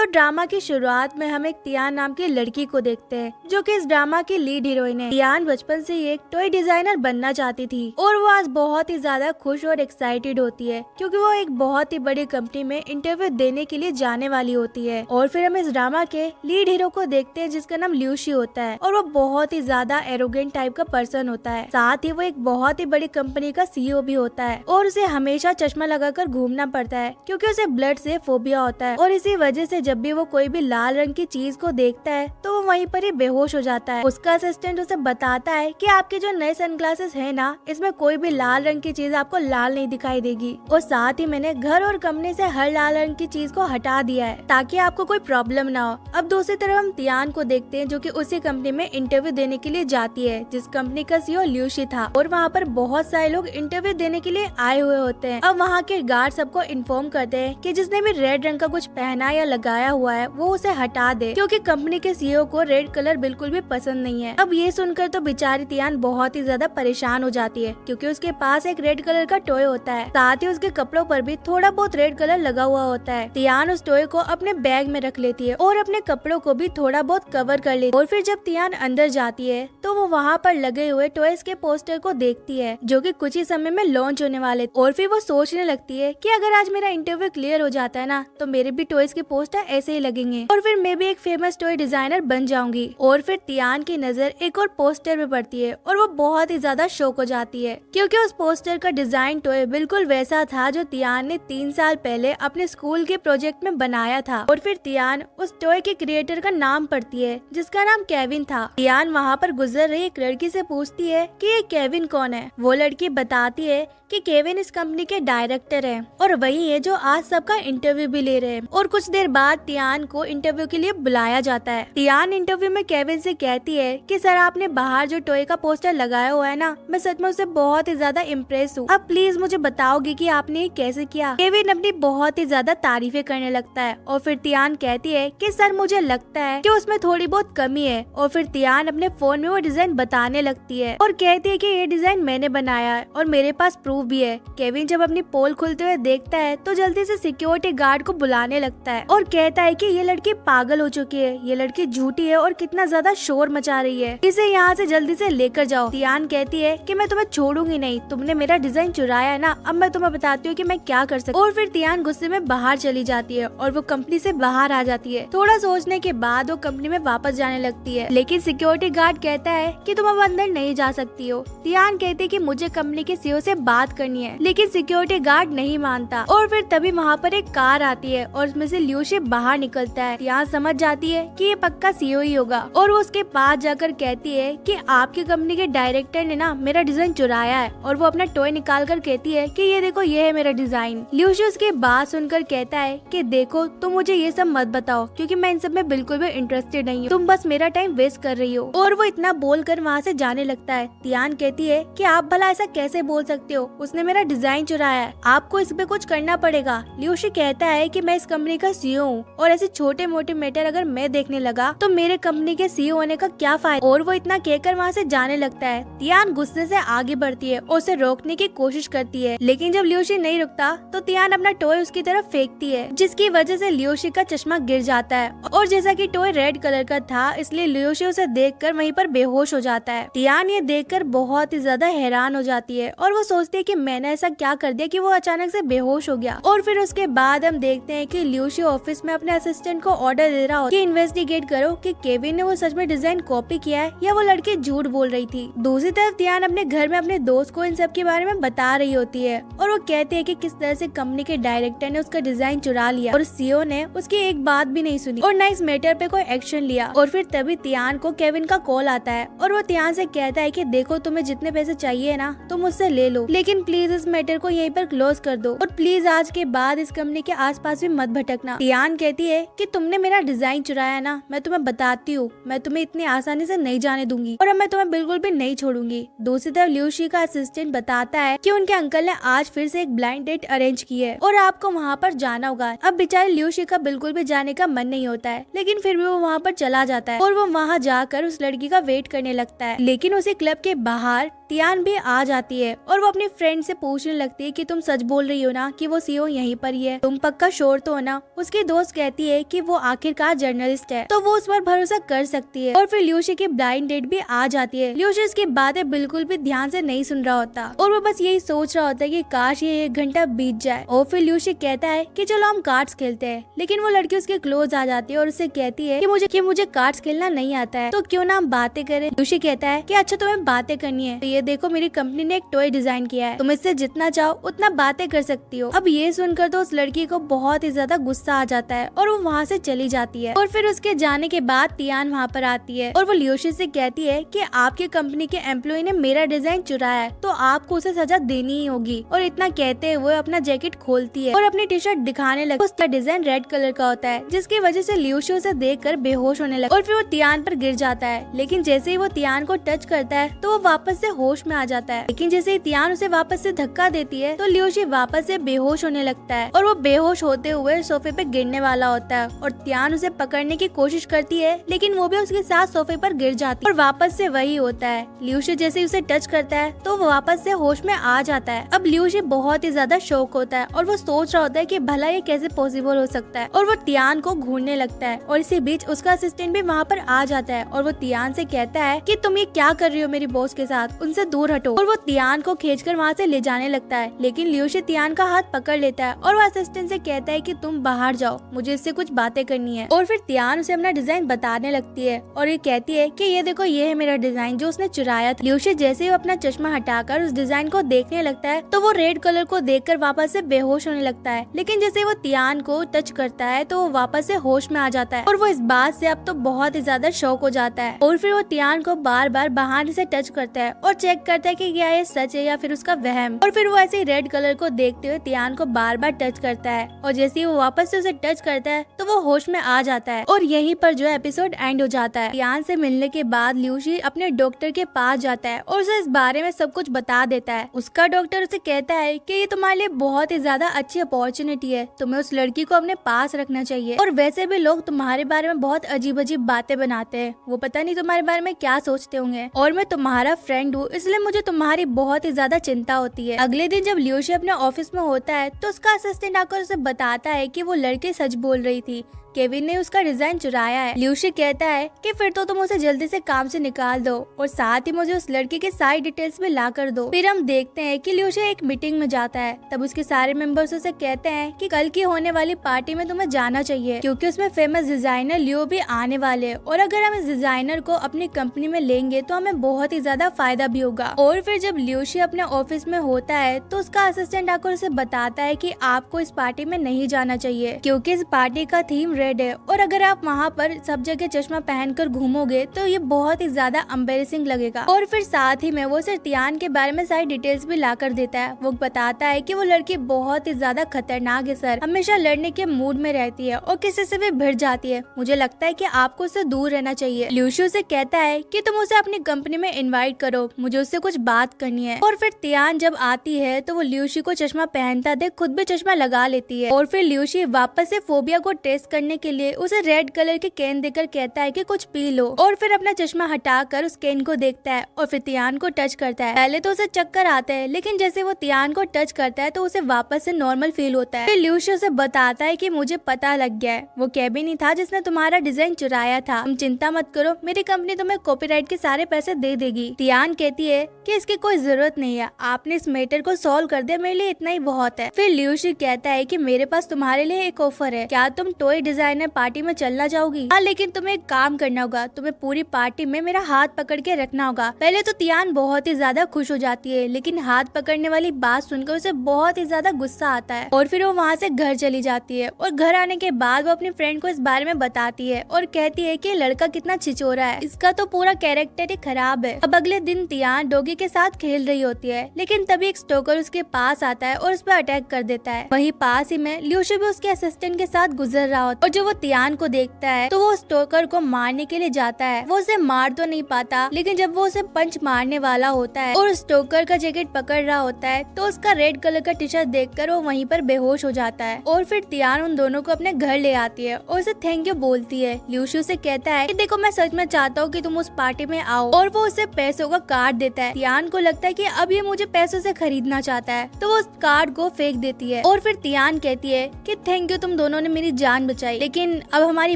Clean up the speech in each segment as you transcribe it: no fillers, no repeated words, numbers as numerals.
तो ड्रामा की शुरुआत में हम एक तियान नाम की लड़की को देखते हैं, जो कि इस ड्रामा की लीड हीरोइन है। तियान बचपन से ही एक टॉय डिजाइनर बनना चाहती थी और वो आज बहुत ही ज्यादा खुश और एक्साइटेड होती है, क्योंकि वो एक बहुत ही बड़ी कंपनी में इंटरव्यू देने के लिए जाने वाली होती है। और फिर हम इस ड्रामा के लीड हीरो को देखते हैं, जिसका नाम ल्यूशी होता है और वो बहुत ही ज्यादा एरोगेंट टाइप का पर्सन होता है। साथ ही वो एक बहुत ही बड़ी कंपनी का सीईओ भी होता है और उसे हमेशा चश्मा लगाकर घूमना पड़ता है, क्योंकि उसे ब्लड से फोबिया होता है। और इसी वजह से जब भी वो कोई भी लाल रंग की चीज को देखता है तो वो वहीं पर ही बेहोश हो जाता है। उसका असिस्टेंट उसे बताता है कि आपके जो नए सनग्लासेस है ना, इसमें कोई भी लाल रंग की चीज आपको लाल नहीं दिखाई देगी। और साथ ही मैंने घर और कंपनी से हर लाल रंग की चीज को हटा दिया है ताकि आपको कोई प्रॉब्लम ना हो। अब दूसरी तरफ हम तियान को देखते हैं, जो कि उसी कंपनी में इंटरव्यू देने के लिए जाती है, जिस कंपनी का सीईओ ल्यूशी था। और वहाँ पर बहुत सारे लोग इंटरव्यू देने के लिए आए हुए होते हैं। अब वहाँ के गार्ड सबको इन्फॉर्म करते हैं कि जिसने भी रेड रंग का कुछ पहना या लगाया हुआ है वो उसे हटा दे, क्योंकि कंपनी के सीईओ को रेड कलर बिल्कुल भी पसंद नहीं है। अब ये सुनकर तो बेचारी तियान बहुत ही ज्यादा परेशान हो जाती है, क्योंकि उसके पास एक रेड कलर का टॉय होता है। साथ ही उसके कपड़ों पर भी थोड़ा बहुत रेड कलर लगा हुआ होता है। तियान उस टॉय को अपने बैग में रख लेती है और अपने कपड़ों को भी थोड़ा बहुत कवर कर लेती है। और फिर जब तियान अंदर जाती है तो वो वहाँ पर लगे हुए टॉयज के पोस्टर को देखती है, जो कि कुछ ही समय में लॉन्च होने वाले। और फिर वो सोचने लगती है कि अगर आज मेरा इंटरव्यू क्लियर हो जाता है ना, तो मेरे भी टॉयज के पोस्टर ऐसे ही लगेंगे और फिर मैं भी एक फेमस टॉय डिजाइनर बन जाऊंगी। और फिर तियान की नजर एक और पोस्टर पे पड़ती है और वो बहुत ही ज्यादा शॉक हो जाती है, क्योंकि उस पोस्टर का डिजाइन टॉय बिल्कुल वैसा था जो तियान ने 3 साल पहले अपने स्कूल के प्रोजेक्ट में बनाया था। और फिर तियान उस टॉय के क्रिएटर का नाम पढ़ती है, जिसका नाम केविन था। तियान वहाँ पर गुजर रही एक लड़की से पूछती है कि ये केविन कौन है। वो लड़की बताती है कि केविन इस कंपनी के डायरेक्टर हैं और वही है जो आज सबका इंटरव्यू भी ले रहे हैं। और कुछ देर बाद तियान को इंटरव्यू के लिए बुलाया जाता है। तियान इंटरव्यू में केविन से कहती है कि सर, आपने बाहर जो टॉय का पोस्टर लगाया हुआ है ना, मैं सच में उससे बहुत ही ज्यादा इम्प्रेस हूँ। अब प्लीज मुझे बताओगे कि आपने ये कैसे किया। केविन अपनी बहुत ही ज्यादा तारीफें करने लगता है और फिर तियान कहती है कि सर, मुझे लगता है कि उसमें थोड़ी बहुत कमी है। और फिर तियान अपने फोन में वो डिजाइन बताने लगती है और कहती है कि ये डिजाइन मैंने बनाया है और मेरे पास प्रूफ भी है। केविन जब अपनी पोल खुलते हुए देखता है तो जल्दी से सिक्योरिटी गार्ड को बुलाने लगता है और कहता है कि ये लड़की पागल हो चुकी है, ये लड़की झूठी है और कितना ज्यादा शोर मचा रही है, इसे यहाँ से जल्दी से लेकर जाओ। तियान कहती है कि मैं तुम्हें छोड़ूंगी नहीं, तुमने मेरा डिजाइन चुराया है ना, अब मैं तुम्हें बताती हूँ कि मैं क्या कर सकती हूँ। और फिर तियान गुस्से में बाहर चली जाती है और वो कंपनी से बाहर आ जाती है। थोड़ा सोचने के बाद वो कंपनी में वापस जाने लगती है, लेकिन सिक्योरिटी गार्ड कहता है कि तुम अब अंदर नहीं जा सकती हो। तियान कहती है कि मुझे कंपनी के सीईओ से बात करनी है, लेकिन सिक्योरिटी गार्ड नहीं मानता। और फिर तभी वहाँ पर एक कार आती है और उसमें से ल्यूशी बाहर निकलता है। तियान समझ जाती है कि ये पक्का सीईओ ही होगा और वो उसके पास जाकर कहती है कि आपकी कंपनी के डायरेक्टर ने ना मेरा डिजाइन चुराया है। और वो अपना टॉय निकाल कर कहती है कि ये देखो, ये है मेरा डिजाइन। ल्यूशी उसकी बात सुनकर कहता है कि देखो, तुम मुझे ये सब मत बताओ, क्योंकि मैं इन सब में बिल्कुल भी इंटरेस्टेड नहीं हूँ, तुम बस मेरा टाइम वेस्ट कर रही हो। और वो इतना बोलकर वहाँ से जाने लगता है। तियान कहती है कि आप भला ऐसा कैसे बोल सकते हो, उसने मेरा डिजाइन चुराया है, आपको इस पे कुछ करना पड़ेगा। ल्यूशी कहता है कि मैं इस कंपनी का सीईओ हूँ और ऐसे छोटे मोटे मैटर अगर मैं देखने लगा तो मेरे कंपनी के सीईओ होने का क्या फायदा। और वो इतना कहकर वहाँ से जाने लगता है। तियान गुस्से से आगे बढ़ती है और उसे रोकने की कोशिश करती है, लेकिन जब ल्यूशी नहीं रुकता तो तियान अपना टॉय उसकी तरफ फेंकती है, जिसकी वजह से ल्यूशी का चश्मा गिर जाता है। और जैसा कि टॉय रेड कलर का था, इसलिए ल्यूशी उसे देखकर वहीं पर बेहोश हो जाता है। तियान ये देखकर बहुत ही ज्यादा हैरान हो जाती है और वो सोचती है कि मैंने ऐसा क्या कर दिया कि वो अचानक से बेहोश हो गया। और फिर उसके बाद हम देखते हैं कि ल्यूशी ऑफिस में अपने असिस्टेंट को ऑर्डर दे रहा हो कि इन्वेस्टिगेट करो कि केविन ने वो सच में डिजाइन कॉपी किया है या वो लड़की झूठ बोल रही थी। दूसरी तरफ तियान अपने घर में अपने दोस्त को इन सब के बारे में बता रही होती है और वो कहती है कि किस तरह से कंपनी के डायरेक्टर ने उसका डिजाइन चुरा लिया और सीईओ ने उसकी एक बात भी नहीं सुनी और न इस मैटर पे कोई एक्शन लिया। और फिर तभी तियान को केविन का कॉल आता है और वो तियान से कहता है कि देखो, तुम्हें जितने पैसे चाहिए ना तुम मुझसे ले लो, लेकिन प्लीज इस मैटर को यहीं पर क्लोज कर दो और प्लीज आज के बाद इस कंपनी के आसपास भी मत भटकना। तियान कहती है कि तुमने मेरा डिजाइन चुराया ना, मैं तुम्हें बताती हूँ, मैं तुम्हें इतनी आसानी से नहीं जाने दूंगी और अब मैं तुम्हें बिल्कुल भी नहीं छोड़ूंगी। दूसरी तरफ ल्यूशी का असिस्टेंट बताता है कि उनके अंकल ने आज फिर से एक ब्लाइंड डेट अरेंज की है और आपको वहाँ पर जाना होगा। अब बेचारे ल्यूशी का बिल्कुल भी जाने का मन नहीं होता है, लेकिन फिर भी वो वहाँ पर चला जाता है और वो वहाँ जाकर उस लड़की का वेट करने लगता है। लेकिन उसी क्लब के बाहर तियान भी आ जाती है और वो अपनी फ्रेंड से पूछने लगती है कि तुम सच बोल रही हो ना कि वो सीओ यहीं पर ही है, तुम पक्का श्योर तो हो ना। उसकी दोस्त कहती है कि वो आखिरकार जर्नलिस्ट है तो वो उस पर भरोसा कर सकती है। और फिर ल्यूशी की ब्लाइंड डेट भी आ जाती है। ल्यूशी इसकी बातें बिल्कुल भी ध्यान से नहीं सुन रहा होता और वो बस यही सोच रहा होता है कि काश ये 1 घंटा बीत जाए। और फिर ल्यूशी कहता है कि चलो हम कार्ड्स खेलते हैं, लेकिन वो लड़की उसके क्लोज आ जाती है और उससे कहती है कि मुझे कार्ड्स खेलना नहीं आता है, तो क्यों ना हम बातें करें। ल्यूशी कहता है कि अच्छा तुम्हें बातें करनी है तो ये देखो मेरी कंपनी ने एक टॉय डिजाइन किया है, तुम इससे जितना चाहो उतना बातें कर सकती हो। अब ये सुनकर तो उस लड़की को बहुत ही ज्यादा गुस्सा आ जाता है और वो वहाँ से चली जाती है। और फिर उसके जाने के बाद तियान वहाँ पर आती है और वो ल्यूशी से कहती है कि आपकी कंपनी के एम्प्लॉय ने मेरा डिजाइन चुराया है तो आपको उसे सजा देनी ही होगी। और इतना कहते हुए अपना जैकेट खोलती है और अपनी टी शर्ट दिखाने लगती है। उसका डिजाइन रेड कलर का होता है जिसकी वजह से ल्यूशी उसे देखकर बेहोश होने लगता है और फिर वो तियान पर गिर जाता है। लेकिन जैसे ही वो तियान को टच करता है तो वो वापस से होश में आ जाता है। लेकिन जैसे ही तियान उसे वापस से धक्का देती है तो ल्यूशी वापस से बेहोश होने लगता है और वो बेहोश होते हुए सोफे पे गिरने वाला होता है और तियान उसे पकड़ने की कोशिश करती है लेकिन वो भी उसके साथ सोफे पर गिर जाती है और वापस से वही होता है। ल्यूशी जैसे ही उसे टच करता है तो वो वापस से होश में आ जाता है। अब ल्यूशी बहुत ही ज्यादा शॉक होता है और वो सोच रहा होता है कि भला ये कैसे पॉसिबल हो सकता है और वो तियान को घूरने लगता है। और इसी बीच उसका असिस्टेंट भी वहाँ पर आ जाता है और वो तियान से कहता है कि तुम ये क्या कर रही हो मेरी बॉस के साथ, उनसे दूर हटो। और वो तियान को खींचकर वहाँ से ले जाने लगता है लेकिन ल्यूशी तियान का हाथ पकड़ लेता है और वो असिस्टेंट से कहता है कि तुम बाहर जाओ, मुझे इससे कुछ बातें करनी है। और फिर तियान उसे अपना डिजाइन बताने लगती है और ये कहती है कि ये देखो ये है मेरा डिजाइन जो उसने चुराया था। ल्यूशी जैसे ही अपना चश्मा हटाकर उस डिजाइन को देखने लगता है तो वो रेड कलर को देखकर वापस से बेहोश होने लगता है। लेकिन जैसे वो तियान को टच करता है तो वो वापस से होश में आ जाता है और वो इस बात से अब तो बहुत ही ज्यादा शॉक हो जाता है। और फिर वो तियान को बार बार बहाने से टच करता है और चेक करता है कि क्या ये सच है या फिर उसका वहम। और फिर वो ऐसे ही रेड कलर को देखते हुए तियान को बार बार टच करता है और जैसे ही वो वापस से उसे टच करता है तो वो होश में आ जाता है। और यहीं पर जो एपिसोड एंड हो जाता है। तियान से मिलने के बाद ल्यूशी अपने डॉक्टर के पास जाता है और उसे इस बारे में सब कुछ बता देता है। उसका डॉक्टर उसे कहता है कि ये तुम्हारे लिए बहुत ही ज्यादा अच्छी अपॉर्चुनिटी है, तुम्हें उस लड़की को अपने पास रखना चाहिए। और वैसे भी लोग तुम्हारे बारे में बहुत अजीब अजीब बातें बनाते हैं, वो पता नहीं तुम्हारे बारे में क्या सोचते होंगे। और मैं तुम्हारा फ्रेंड हूँ इसलिए मुझे तुम्हारी बहुत ही ज्यादा चिंता होती है। अगले दिन जब ल्यूशी अपने ऑफिस में होता है तो उसका असिस्टेंट आकर उसे बताता है कि वो लड़की सच बोल रही थी, केविन ने उसका डिजाइन चुराया है। ल्यूशी कहता है कि फिर तो तुम उसे जल्दी से काम से निकाल दो और साथ ही मुझे उस लड़की के सारी डिटेल्स भी ला कर दो। फिर हम देखते हैं कि ल्यूशी एक मीटिंग में जाता है। तब उसके सारे मेंबर्स उसे कहते हैं कि कल की होने वाली पार्टी में तुम्हें जाना चाहिए क्योंकि उसमें फेमस डिजाइनर लियो भी आने वाले हैं और अगर हम इस डिजाइनर को अपनी कंपनी में लेंगे तो हमें बहुत ही ज्यादा फायदा भी होगा। और फिर जब ल्यूशी अपने ऑफिस में होता है तो उसका असिस्टेंट आकर उसे बताता है कि आपको इस पार्टी में नहीं जाना चाहिए क्योंकि इस पार्टी का थीम रेड है और अगर आप वहाँ पर सब जगह चश्मा पहनकर घूमोगे तो ये बहुत ही ज्यादा एम्बैरेसिंग लगेगा। और फिर साथ ही में वो सिर्फ तियान के बारे में सारी डिटेल्स भी ला कर देता है। वो बताता है कि वो लड़की बहुत ही ज्यादा खतरनाक है सर, हमेशा लड़ने के मूड में रहती है और किसी से भी भिड़ जाती है, मुझे लगता है कि आपको उससे दूर रहना चाहिए। ल्यूशी से कहता है कि तुम उसे अपनी कंपनी में इन्वाइट करो, मुझे उससे कुछ बात करनी है। और फिर तियान जब आती है तो वो ल्यूशी को चश्मा पहनता देख खुद भी चश्मा लगा लेती है। और फिर ल्यूशी वापस से फोबिया को टेस्ट करने के लिए उसे रेड कलर के कैन देकर कहता है कि कुछ पी लो। और फिर अपना चश्मा हटाकर उस कैन को देखता है और फिर तियान को टच करता है। पहले तो उसे चक्कर आता है लेकिन जैसे वो तियान को टच करता है तो उसे वापस से नॉर्मल फील होता है। फिर ल्यूशी उसे बताता है कि मुझे पता लग गया है, वो केबिन ही था जिसने तुम्हारा डिजाइन चुराया था, तुम चिंता मत करो, मेरी कंपनी तुम्हें कॉपीराइट के सारे पैसे दे देगी। तियान कहती है कि इसकी कोई जरूरत नहीं है, आपने इस मैटर को सॉल्व कर दिया, मेरे लिए इतना ही बहुत है। फिर ल्यूशी कहता है कि मेरे पास तुम्हारे लिए एक ऑफर है, क्या तुम टॉय डिजाइनर पार्टी में चलना चाहोगी? हाँ, लेकिन तुम्हें एक काम करना होगा, तुम्हें पूरी पार्टी में मेरा हाथ पकड़ के रखना होगा। पहले तो तियान बहुत ही ज्यादा खुश हो जाती है लेकिन हाथ पकड़ने वाली बात सुनकर उसे बहुत ही ज्यादा गुस्सा आता है और फिर वो वहाँ से घर चली जाती है। और घर आने के बाद वो अपनी फ्रेंड को इस बारे में बताती है और कहती है कि लड़का कितना छिचोरा है, इसका तो पूरा कैरेक्टर ही खराब है। अब अगले दिन तियान डॉगी के साथ खेल रही होती है लेकिन तभी एक स्टोकर उसके पास आता है और उस पर अटैक कर देता है। वहीं पास ही में ल्यूशी भी उसके असिस्टेंट के साथ गुजर रहा होता है और जब वो तियान को देखता है तो वो स्टोकर को मारने के लिए जाता है। वो उसे मार तो नहीं पाता, लेकिन जब वो उसे पंच मारने वाला होता है और स्टोकर का जैकेट पकड़ रहा होता है तो उसका रेड कलर का टी शर्ट देखकर वो वहीं पर बेहोश हो जाता है। और फिर तियान उन दोनों को अपने घर ले आती है और उसे थैंक यू बोलती है। ल्यूशु से कहता है कि देखो मैं सच में चाहता हूँ कि तुम उस पार्टी में आओ, और वो उसे पैसों का कार्ड देता है। तियान को लगता है कि अब ये मुझे पैसों से खरीदना चाहता है, तो वो उस कार्ड को फेंक देती है। और फिर तियान कहती है कि थैंक यू, तुम दोनों ने मेरी जान बचाई, लेकिन अब हमारी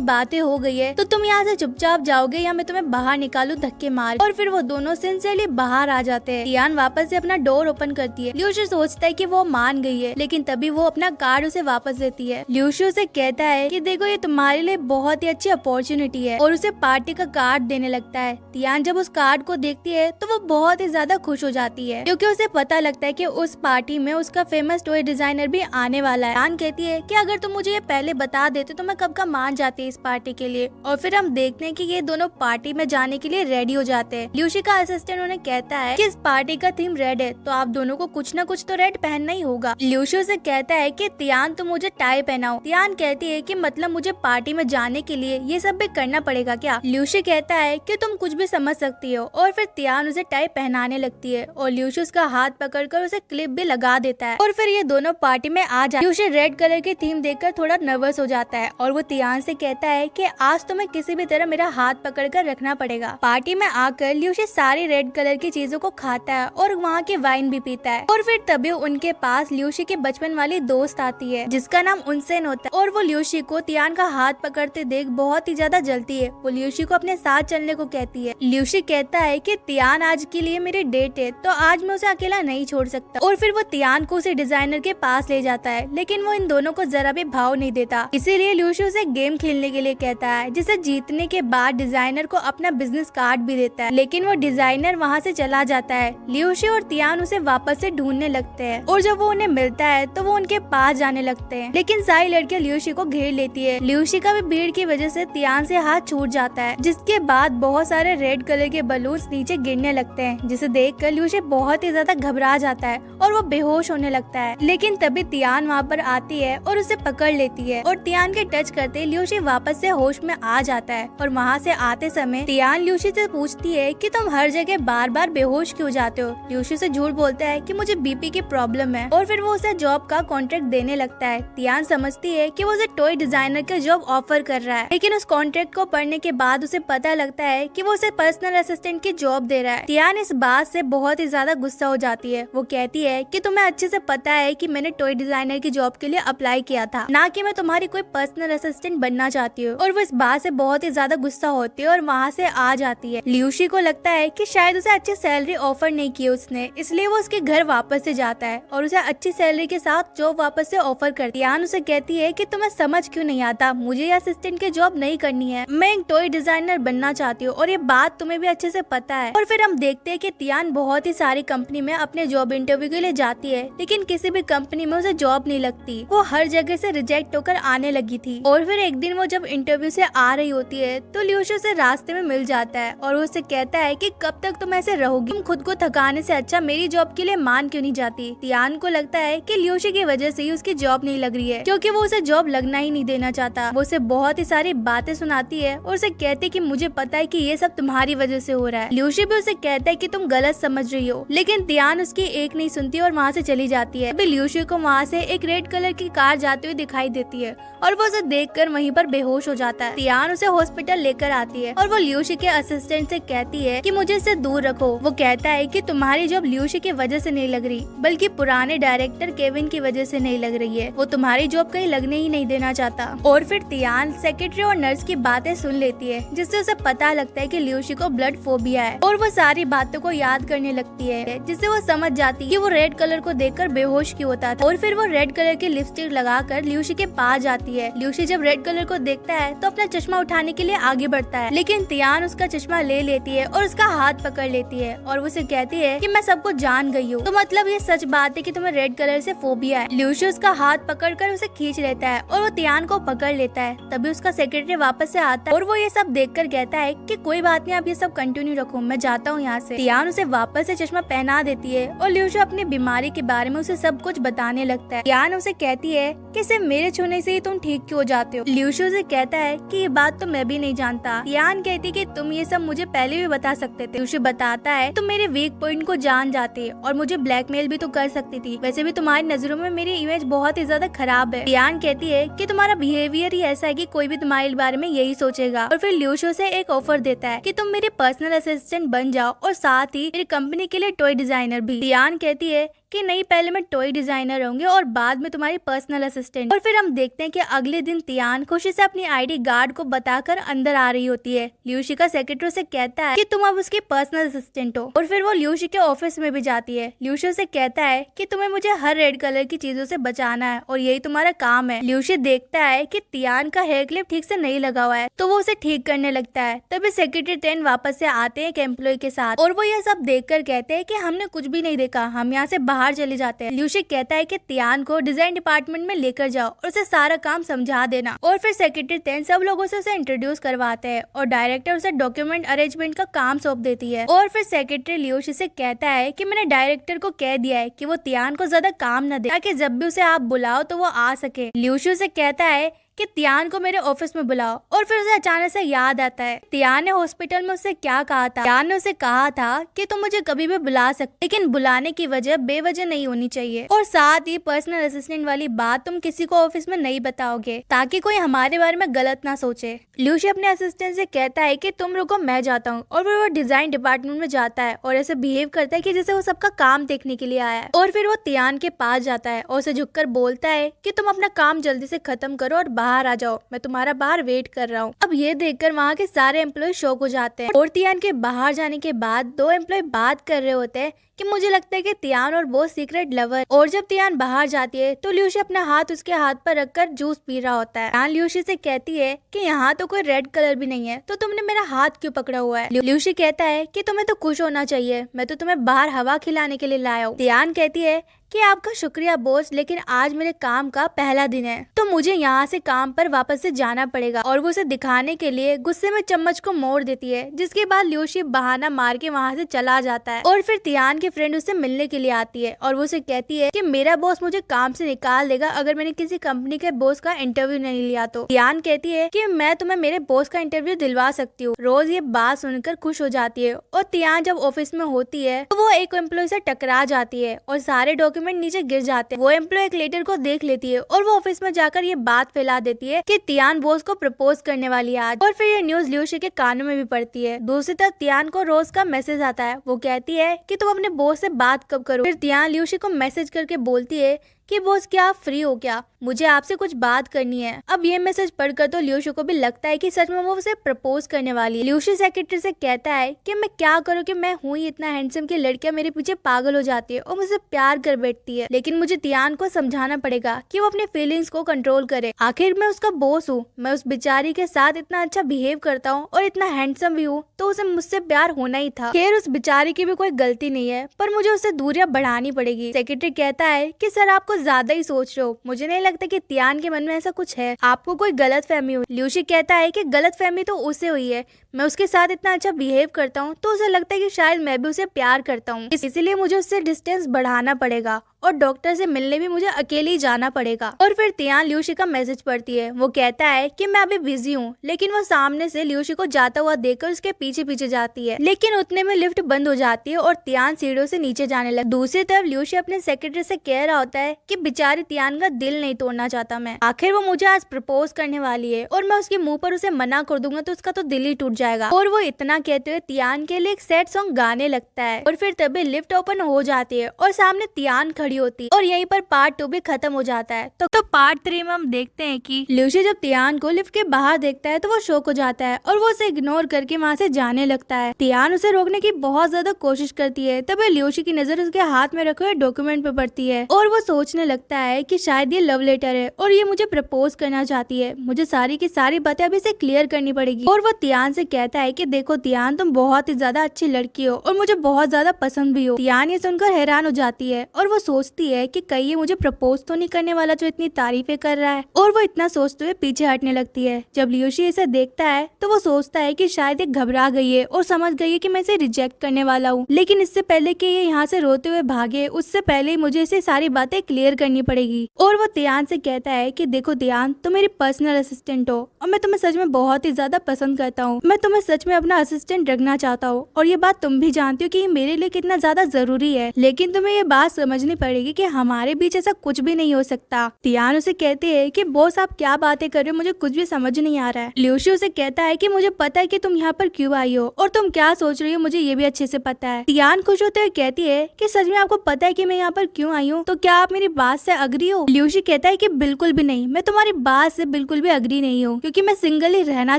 बातें हो गई है तो तुम यहाँ से चुपचाप जाओगे या मैं तुम्हें बाहर निकालू धक्के मार। और फिर वो दोनों सिंसियरली बाहर आ जाते हैं। तियान वापस से अपना डोर ओपन करती है। ल्यूशु सोचता है कि वो मान गई है, लेकिन तभी वो अपना कार्ड उसे वापस देती है। ल्यूशु से कहता है कि देखो ये तुम्हारे लिए बहुत ही अच्छी अपॉर्चुनिटी है, और उसे पार्टी का कार्ड देने लगता है। तियान जब उस कार्ड को देखती है तो वो बहुत ही ज्यादा खुश हो जाती है, क्योंकि उसे पता लगता है कि उस पार्टी में उसका फेमस टॉय डिजाइनर भी आने वाला है। तियान कहती है कि अगर तुम मुझे ये पहले बता देते तो मैं कब का मान जाती इस पार्टी के लिए। और फिर हम देखते हैं कि ये दोनों पार्टी में जाने के लिए रेडी हो जाते हैं। ल्यूशी का असिस्टेंट उन्हें कहता है कि इस पार्टी का थीम रेड है, तो आप दोनों को कुछ न कुछ तो रेड पहनना ही होगा। ल्यूशु से कहता है कि तियान तुम मुझे टाई पहनाओ। तियान कहती है कि मतलब मुझे पार्टी में जाने के लिए ये सब भी करना पड़ेगा क्या? ल्यूशी कहता है कि तुम कुछ भी समझ सकती हो, और फिर तियान उसे टाई पहनाने लगती है और ल्यूशु उसका हाथ पकड़कर उसे क्लिप भी लगा देता है। और फिर ये दोनों पार्टी में आ जाते हैं। ल्यूशी रेड कलर की थीम देखकर थोड़ा नर्वस हो जाता है और वो तियान से कहता है कि आज तुम्हें किसी भी तरह मेरा हाथ पकड़कर रखना पड़ेगा। पार्टी में आकर ल्यूशी सारी रेड कलर की चीजों को खाता है और वहाँ के वाइन भी पीता है। और फिर तभी उनके पास ल्यूशी की बचपन वाली दोस्त आती है जिसका नाम उनसेन होता है, और वो ल्यूशी को तियान का हाथ पकड़ते देख बहुत ही ज्यादा जलती है। वो ल्यूशी को अपने साथ चलने को कहती है। ल्यूशी कहता है कि तियान आज के लिए मेरी डेट है, तो आज मैं उसे अकेला नहीं छोड़ सकता। और फिर वो तियान को उसे डिजाइनर के पास ले जाता है, लेकिन वो इन दोनों को जरा भी भाव नहीं देता। इसीलिए ल्यूशी उसे गेम खेलने के लिए कहता है, जिसे जीतने के बाद डिजाइनर को अपना बिजनेस कार्ड भी देता है, लेकिन वो डिजाइनर वहाँ से चला जाता है। ल्यूशी और तियान उसे वापस से ढूंढने लगते हैं, और जब वो उन्हें मिलता है तो वो उनके पास जाने लगते हैं, लेकिन सारी लड़कियां ल्यूशी को घेर लेती है। ल्यूशी का भी भीड़ की वजह से तियान से हाथ छूट जाता है, जिसके बाद बहुत सारे रेड कलर के बलून्स नीचे गिरने लगते हैं, जिसे देखकर ल्यूशी बहुत ही ज्यादा घबरा जाता है और वो बेहोश होने लगता है। लेकिन तभी तियान वहाँ पर आती है और उसे पकड़ लेती है, और तियान के टच करते ल्यूशी वापस से होश में आ जाता है। और वहाँ से आते समय तियान ल्यूशी से पूछती है कि तुम हर जगह बार बार बेहोश क्यों जाते हो? ल्यूशी से झूठ बोलता है कि मुझे बीपी की प्रॉब्लम है, और फिर वो उसे जॉब का कॉन्ट्रैक्ट देने लगता है। तियान समझती है कि वो उसे टॉय डिजाइनर का जॉब ऑफर कर रहा है, लेकिन उस कॉन्ट्रैक्ट को पढ़ने के बाद उसे पता लगता है कि वो उसे पर्सनल असिस्टेंट की जॉब दे रहा है। तियान इस बात से बहुत ही ज्यादा गुस्सा हो जाती है। वो कहती है कि तुम्हें अच्छे से पता है कि मैंने टॉय डिजाइनर की जॉब के लिए अप्लाई किया था, ना कि मैं तुम्हारी कोई पर्सनल असिस्टेंट बनना चाहती हूँ। और वो इस बात से बहुत ही ज्यादा गुस्सा होती है और वहाँ से आ जाती है। ल्यूशी को लगता है कि शायद उसे अच्छी सैलरी ऑफर नहीं की उसने, इसलिए वो उसके घर वापस से जाता है और उसे अच्छी सैलरी के साथ जॉब वापस से ऑफर करती है। तियान उसे कहती है कि तुम्हें समझ क्यों नहीं आता, मुझे असिस्टेंट की जॉब नहीं करनी है, मैं एक टॉय डिजाइनर बनना चाहती हूँ, और ये बात तुम्हें भी अच्छे से पता है। और फिर हम देखते हैं कि तियान बहुत ही सारी कंपनी में अपने जॉब इंटरव्यू के लिए जाती है, लेकिन किसी भी कंपनी में उसे जॉब नहीं लगती। वो हर जगह से रिजेक्ट होकर आने लगी थी। और फिर एक दिन वो जब इंटरव्यू से आ रही होती है तो ल्यूशु से रास्ते में मिल जाता है और वो उससे कहता है कि कब तक तुम ऐसे रहोगी, तुम खुद को थकाने से अच्छा मेरी जॉब के लिए मान क्यों नहीं जाती। तियान को लगता है कि ल्यूशी की वजह से ही उसकी जॉब नहीं लग रही है, क्योंकि वो उसे जॉब लगना ही नहीं देना चाहता। वो उसे बहुत ही सारी बातें सुनाती है और उसे कहती है कि मुझे पता है कि ये सब तुम्हारी वजह से हो रहा है। ल्यूशी भी उसे कहता है कि तुम गलत समझ रही हो, लेकिन तियान उसकी एक नहीं सुनती और वहाँ से चली जाती है। अभी ल्यूशी को वहाँ से एक रेड कलर की कार जाते हुए दिखाई देती है और वो उसे देखकर वहीं पर बेहोश हो जाता है। तियान उसे हॉस्पिटल लेकर आती है और वो ल्यूशी के असिस्टेंट से कहती है कि मुझे इससे दूर रखो। वो कहता है कि तुम्हारी जॉब ल्यूशी की वजह से नहीं लग रही, बल्कि पुराने डायरेक्टर केविन की वजह से नहीं लग रही है। वो तुम्हारी जॉब कहीं लगने ही नहीं देना चाहता। और फिर तियान सेक्रेटरी और नर्स की बातें सुन लेती है, जिससे उसे पता लगता है कि ल्यूशी को ब्लड फोबिया है, और वो सारी बातों को याद करने लगती है, जिससे वो समझ जाती है कि वो रेड कलर को देखकर बेहोश क्यों होता था। और फिर वो रेड कलर की लिपस्टिक लगाकर ल्यूशी के पास जाती है। ल्यूशी जब रेड कलर को देखता है तो अपना चश्मा उठाने के लिए आगे बढ़ता है, लेकिन तियान उसका चश्मा ले लेती है और उसका हाथ पकड़ लेती है और वो उसे कहती है कि मैं सबको जान गई हूँ, तो मतलब ये सच बात है कि तुम्हें रेड कलर से फोबिया है। ल्यूशी उसका हाथ पकड़कर उसे खींच लेता है और वो तियान को पकड़ लेता है। तभी उसका सेक्रेटरी वापस से आता है और वो ये सब देखकर कहता है कि कोई बात नहीं, आप ये सब कंटिन्यू रखो, मैं जाता हूँ यहाँ से। तियान उसे वापस से चश्मा पहना देती है और ल्यूशी अपनी बीमारी के बारे में उसे सब कुछ बताने लगता है। तियान उसे कहती है कि सिर्फ मेरे छूने से ही तुम ठीक क्यों हो जाते हो। ल्यूशु से कहता है कि ये बात तो मैं भी नहीं जानता। तियान कहती कि तुम ये सब मुझे पहले भी बता सकते थे। ल्यूशु बताता है तुम मेरे वीक पॉइंट को जान जाते और मुझे ब्लैकमेल भी तो कर सकती थी। वैसे भी तुम्हारी नजरों में मेरी इमेज बहुत ही ज्यादा खराब है। तियान कहती है कि तुम्हारा बिहेवियर ही ऐसा है कि कोई भी तुम्हारे बारे में यही सोचेगा। और फिर ल्यूशु से एक ऑफर देता है कि तुम मेरे पर्सनल असिस्टेंट बन जाओ और साथ ही मेरी कंपनी के लिए टॉय डिजाइनर भी। तियान कहती है कि नहीं, पहले मैं टॉय डिजाइनर होंगे और बाद में तुम्हारी पर्सनल असिस्टेंट। और फिर हम देखते हैं कि अगले दिन तियान खुशी से अपनी आईडी गार्ड को बताकर अंदर आ रही होती है। ल्यूशी का सेक्रेटरी से कहता है कि तुम अब उसकी पर्सनल असिस्टेंट हो। और फिर वो ल्यूशी के ऑफिस में भी जाती है। ल्यूशी से कहता है कि तुम्हें मुझे हर रेड कलर की चीजों से बचाना है और यही तुम्हारा काम है। ल्यूशी देखता है कि तियान का हेयर क्लिप ठीक से नहीं लगा हुआ है, तो वो उसे ठीक करने लगता है। तभी सेक्रेटरी टेन वापस से आते हैं एक एम्प्लॉय के साथ और वो यह सब देखकर कहते हैं कि हमने कुछ भी नहीं देखा, हम यहाँ से बाहर चले जाते हैं। ल्यूशी कहता है कि तियान को डिजाइन डिपार्टमेंट में लेकर जाओ और उसे सारा काम समझा देना। और फिर सेक्रेटरी टेन सब लोगों से उसे इंट्रोड्यूस करवाते हैं और डायरेक्टर उसे डॉक्यूमेंट अरेंजमेंट का काम सौंप देती है। और फिर सेक्रेटरी ल्यूशी से कहता है कि मैंने डायरेक्टर को कह दिया है कि वो तियान को ज्यादा काम न दे, ताकि जब भी उसे आप बुलाओ तो वो आ सके। ल्यूशी से कहता है कि तियान को मेरे ऑफिस में बुलाओ। और फिर उसे अचानक से याद आता है तियान ने हॉस्पिटल में उससे क्या कहा था। तियान ने उसे कहा था कि तुम मुझे कभी भी बुला सकते, लेकिन बुलाने की वजह बेवजह नहीं होनी चाहिए। और साथ ही पर्सनल असिस्टेंट वाली बात तुम किसी को ऑफिस में नहीं बताओगे, ताकि कोई हमारे बारे में गलत ना सोचे। ल्यूशी अपने असिस्टेंट से कहता है कि तुम रुको, मैं जाता हूँ। और फिर वो डिजाइन डिपार्टमेंट में जाता है और ऐसे बिहेव करता है कि जैसे वो सबका काम देखने के लिए आया है। और फिर वो तियान के पास जाता है और उसे झुककर बोलता है कि तुम अपना काम जल्दी से खत्म करो और बाहर आ जाओ, मैं तुम्हारा बाहर वेट कर रहा हूँ। अब ये देखकर वहाँ के सारे एम्प्लॉय शॉक हो जाते हैं। और तियान के बाहर जाने के बाद दो एम्प्लॉय बात कर रहे होते हैं कि मुझे लगता है कि तियान और वो सीक्रेट लवर। और जब तियान बाहर जाती है तो ल्यूशी अपना हाथ उसके हाथ पर रखकर जूस पी रहा होता है। तियान ल्यूशी से कहती है कि यहाँ तो कोई रेड कलर भी नहीं है, तो तुमने मेरा हाथ क्यों पकड़ा हुआ है। ल्यूशी कहता है कि तुम्हें तो खुश होना चाहिए, मैं तो तुम्हें बाहर हवा खिलाने के लिए लाया हूँ। तियान कहती है कि आपका शुक्रिया बॉस, लेकिन आज मेरे काम का पहला दिन है, तो मुझे यहाँ से काम पर वापस से जाना पड़ेगा। और वो उसे दिखाने के लिए गुस्से में चम्मच को मोड़ देती है, जिसके बाद ल्यूशी बहाना मार के वहाँ से चला जाता है। और फिर तियान की फ्रेंड उससे मिलने के लिए आती है और वो उसे कहती है कि मेरा बॉस मुझे काम से निकाल देगा अगर मैंने किसी कंपनी के बॉस का इंटरव्यू नहीं लिया तो। तियान कहती है कि मैं तुम्हें मेरे बॉस का इंटरव्यू दिलवा सकती हूँ। रोज ये बात सुनकर खुश हो जाती है। और तियान जब ऑफिस में होती है तो वो एक एम्प्लॉय से टकरा जाती है और सारे डॉक्यूमेंट नीचे गिर जाते हैं। वो एम्प्लॉय एक लेटर को देख लेती है और वो ऑफिस में जाकर ये बात फैला देती है कि तियान बॉस को प्रपोज करने वाली है आज। और फिर ये न्यूज ल्यूशी के कानों में भी पड़ती है। दूसरी तरफ तियान को रोज का मैसेज आता है। वो कहती है कि तुम अपने बॉस से बात कब करो। फिर तियान ल्यूशी को मैसेज करके बोलती है कि बॉस क्या आप फ्री हो क्या, मुझे आपसे कुछ बात करनी है। अब ये मैसेज पढ़कर तो ल्यूशी को भी लगता है कि सच में वो उसे प्रपोज करने वाली है। ल्यूशी सेक्रेटरी से कहता है कि मैं क्या करूँ कि मैं हूँ ही इतना हैंडसम कि लड़कियां मेरे पीछे पागल हो जाती है और मुझसे प्यार कर बैठती है, लेकिन मुझे तियान को समझाना पड़ेगा कि वो अपने फीलिंग्स को कंट्रोल करे। आखिर मैं उसका बॉस हूँ, मैं उस बेचारी के साथ इतना अच्छा बिहेव करता हूँ और इतना हैंडसम भी हूँ, तो उसे मुझसे प्यार होना ही था। खैर उस बेचारी की भी कोई गलती नहीं है, पर मुझे उससे दूरियां बढ़ानी पड़ेगी। सेक्रेटरी कहता है कि सर आपको ज्यादा ही सोच रहे हो, मुझे नहीं लगता कि तियान के मन में ऐसा कुछ है, आपको कोई गलत फहमी हुई। ल्यूशी कहता है कि गलत फहमी तो उसे हुई है, मैं उसके साथ इतना अच्छा बिहेव करता हूँ तो उसे लगता है कि शायद मैं भी उसे प्यार करता हूँ, इसीलिए मुझे उससे डिस्टेंस बढ़ाना पड़ेगा और डॉक्टर से मिलने भी मुझे अकेले ही जाना पड़ेगा। और फिर तियान ल्यूशी का मैसेज पढ़ती है। वो कहता है कि मैं अभी बिजी हूँ, लेकिन वो सामने से ल्यूशी को जाता हुआ देखकर उसके पीछे पीछे जाती है, लेकिन उतने में लिफ्ट बंद हो जाती है और तियान सीढ़ियों से नीचे जाने लगा। दूसरी तरफ ल्यूशी अपने सेक्रेटरी से कह रहा होता है कि बेचारी तियान का दिल नहीं तोड़ना चाहता मैं, आखिर वो मुझे आज प्रपोज करने वाली है और मैं उसके मुंह पर उसे मना कर दूंगा तो उसका तो दिल ही टूट जाएगा। और वो इतना कहते हुए तियान के लिए एक सैड सॉन्ग गाने लगता है। और फिर तभी लिफ्ट ओपन हो जाती है और सामने तियान खड़ी होती है और यहीं पर पार्ट 2 भी खत्म हो जाता है। तो पार्ट 3 में हम देखते हैं कि ल्यूशी जब तियान को लिफ्ट के बाहर देखता है तो वो शॉक हो जाता है और वो उसे इग्नोर करके वहाँ से जाने लगता है। तियान उसे रोकने की बहुत ज्यादा कोशिश करती है, तभी ल्यूशी की नजर उसके हाथ में रखे हुए डॉक्यूमेंट पे पड़ती है और वो सोचने लगता है कि शायद ये लव लेटर है और ये मुझे प्रपोज करना चाहती है, मुझे सारी की सारी बातें अभी से क्लियर करनी पड़ेगी। और वो तियान से कहता है कि देखो तियान, तुम बहुत ही ज्यादा अच्छी लड़की हो और मुझे बहुत ज्यादा पसंद भी हो। तियान ये सुनकर हैरान हो जाती है और वो सोचती है कि कहीं ये मुझे प्रपोज तो नहीं करने वाला जो इतनी तारीफें कर रहा है, और वो इतना सोचते हुए पीछे हटने लगती है। जब लियूशी इसे देखता है तो वो सोचता है कि शायद ये घबरा गई है और समझ गई है कि मैं इसे रिजेक्ट करने वाला हूँ, लेकिन इससे पहले कि ये यहाँ से रोते हुए भागे उससे पहले ही मुझे इसे सारी बातें क्लियर करनी पड़ेगी। और वो तियान से कहता है कि देखो तियान, तुम मेरी पर्सनल असिस्टेंट हो और मैं तुम्हें सच में बहुत ही ज्यादा पसंद करता हूँ। मैं तुम्हें सच में अपना असिस्टेंट रखना चाहता हूँ और ये बात तुम भी जानती हो कि ये मेरे लिए कितना ज्यादा जरूरी है, लेकिन तुम्हें ये बात समझनी पड़ेगी कि हमारे बीच ऐसा कुछ भी नहीं हो सकता। तियान उसे कहती है कि बॉस आप क्या बातें कर रहे हो, मुझे कुछ भी समझ नहीं आ रहा है। लियूशी उसे कहता है कि मुझे पता है कि तुम यहाँ पर क्यों आई हो और तुम क्या सोच रही हो, मुझे ये भी अच्छे से पता है। तियान खुश होते हुए कहती है कि सच में आपको पता है कि मैं यहाँ पर क्यों आई हूँ, तो क्या आप मेरी बात से अग्री हो? लियूशी कहता है कि बिल्कुल भी नहीं, मैं तुम्हारी बात से बिल्कुल भी अग्री नहीं हूँ, क्योंकि मैं सिंगल ही रहना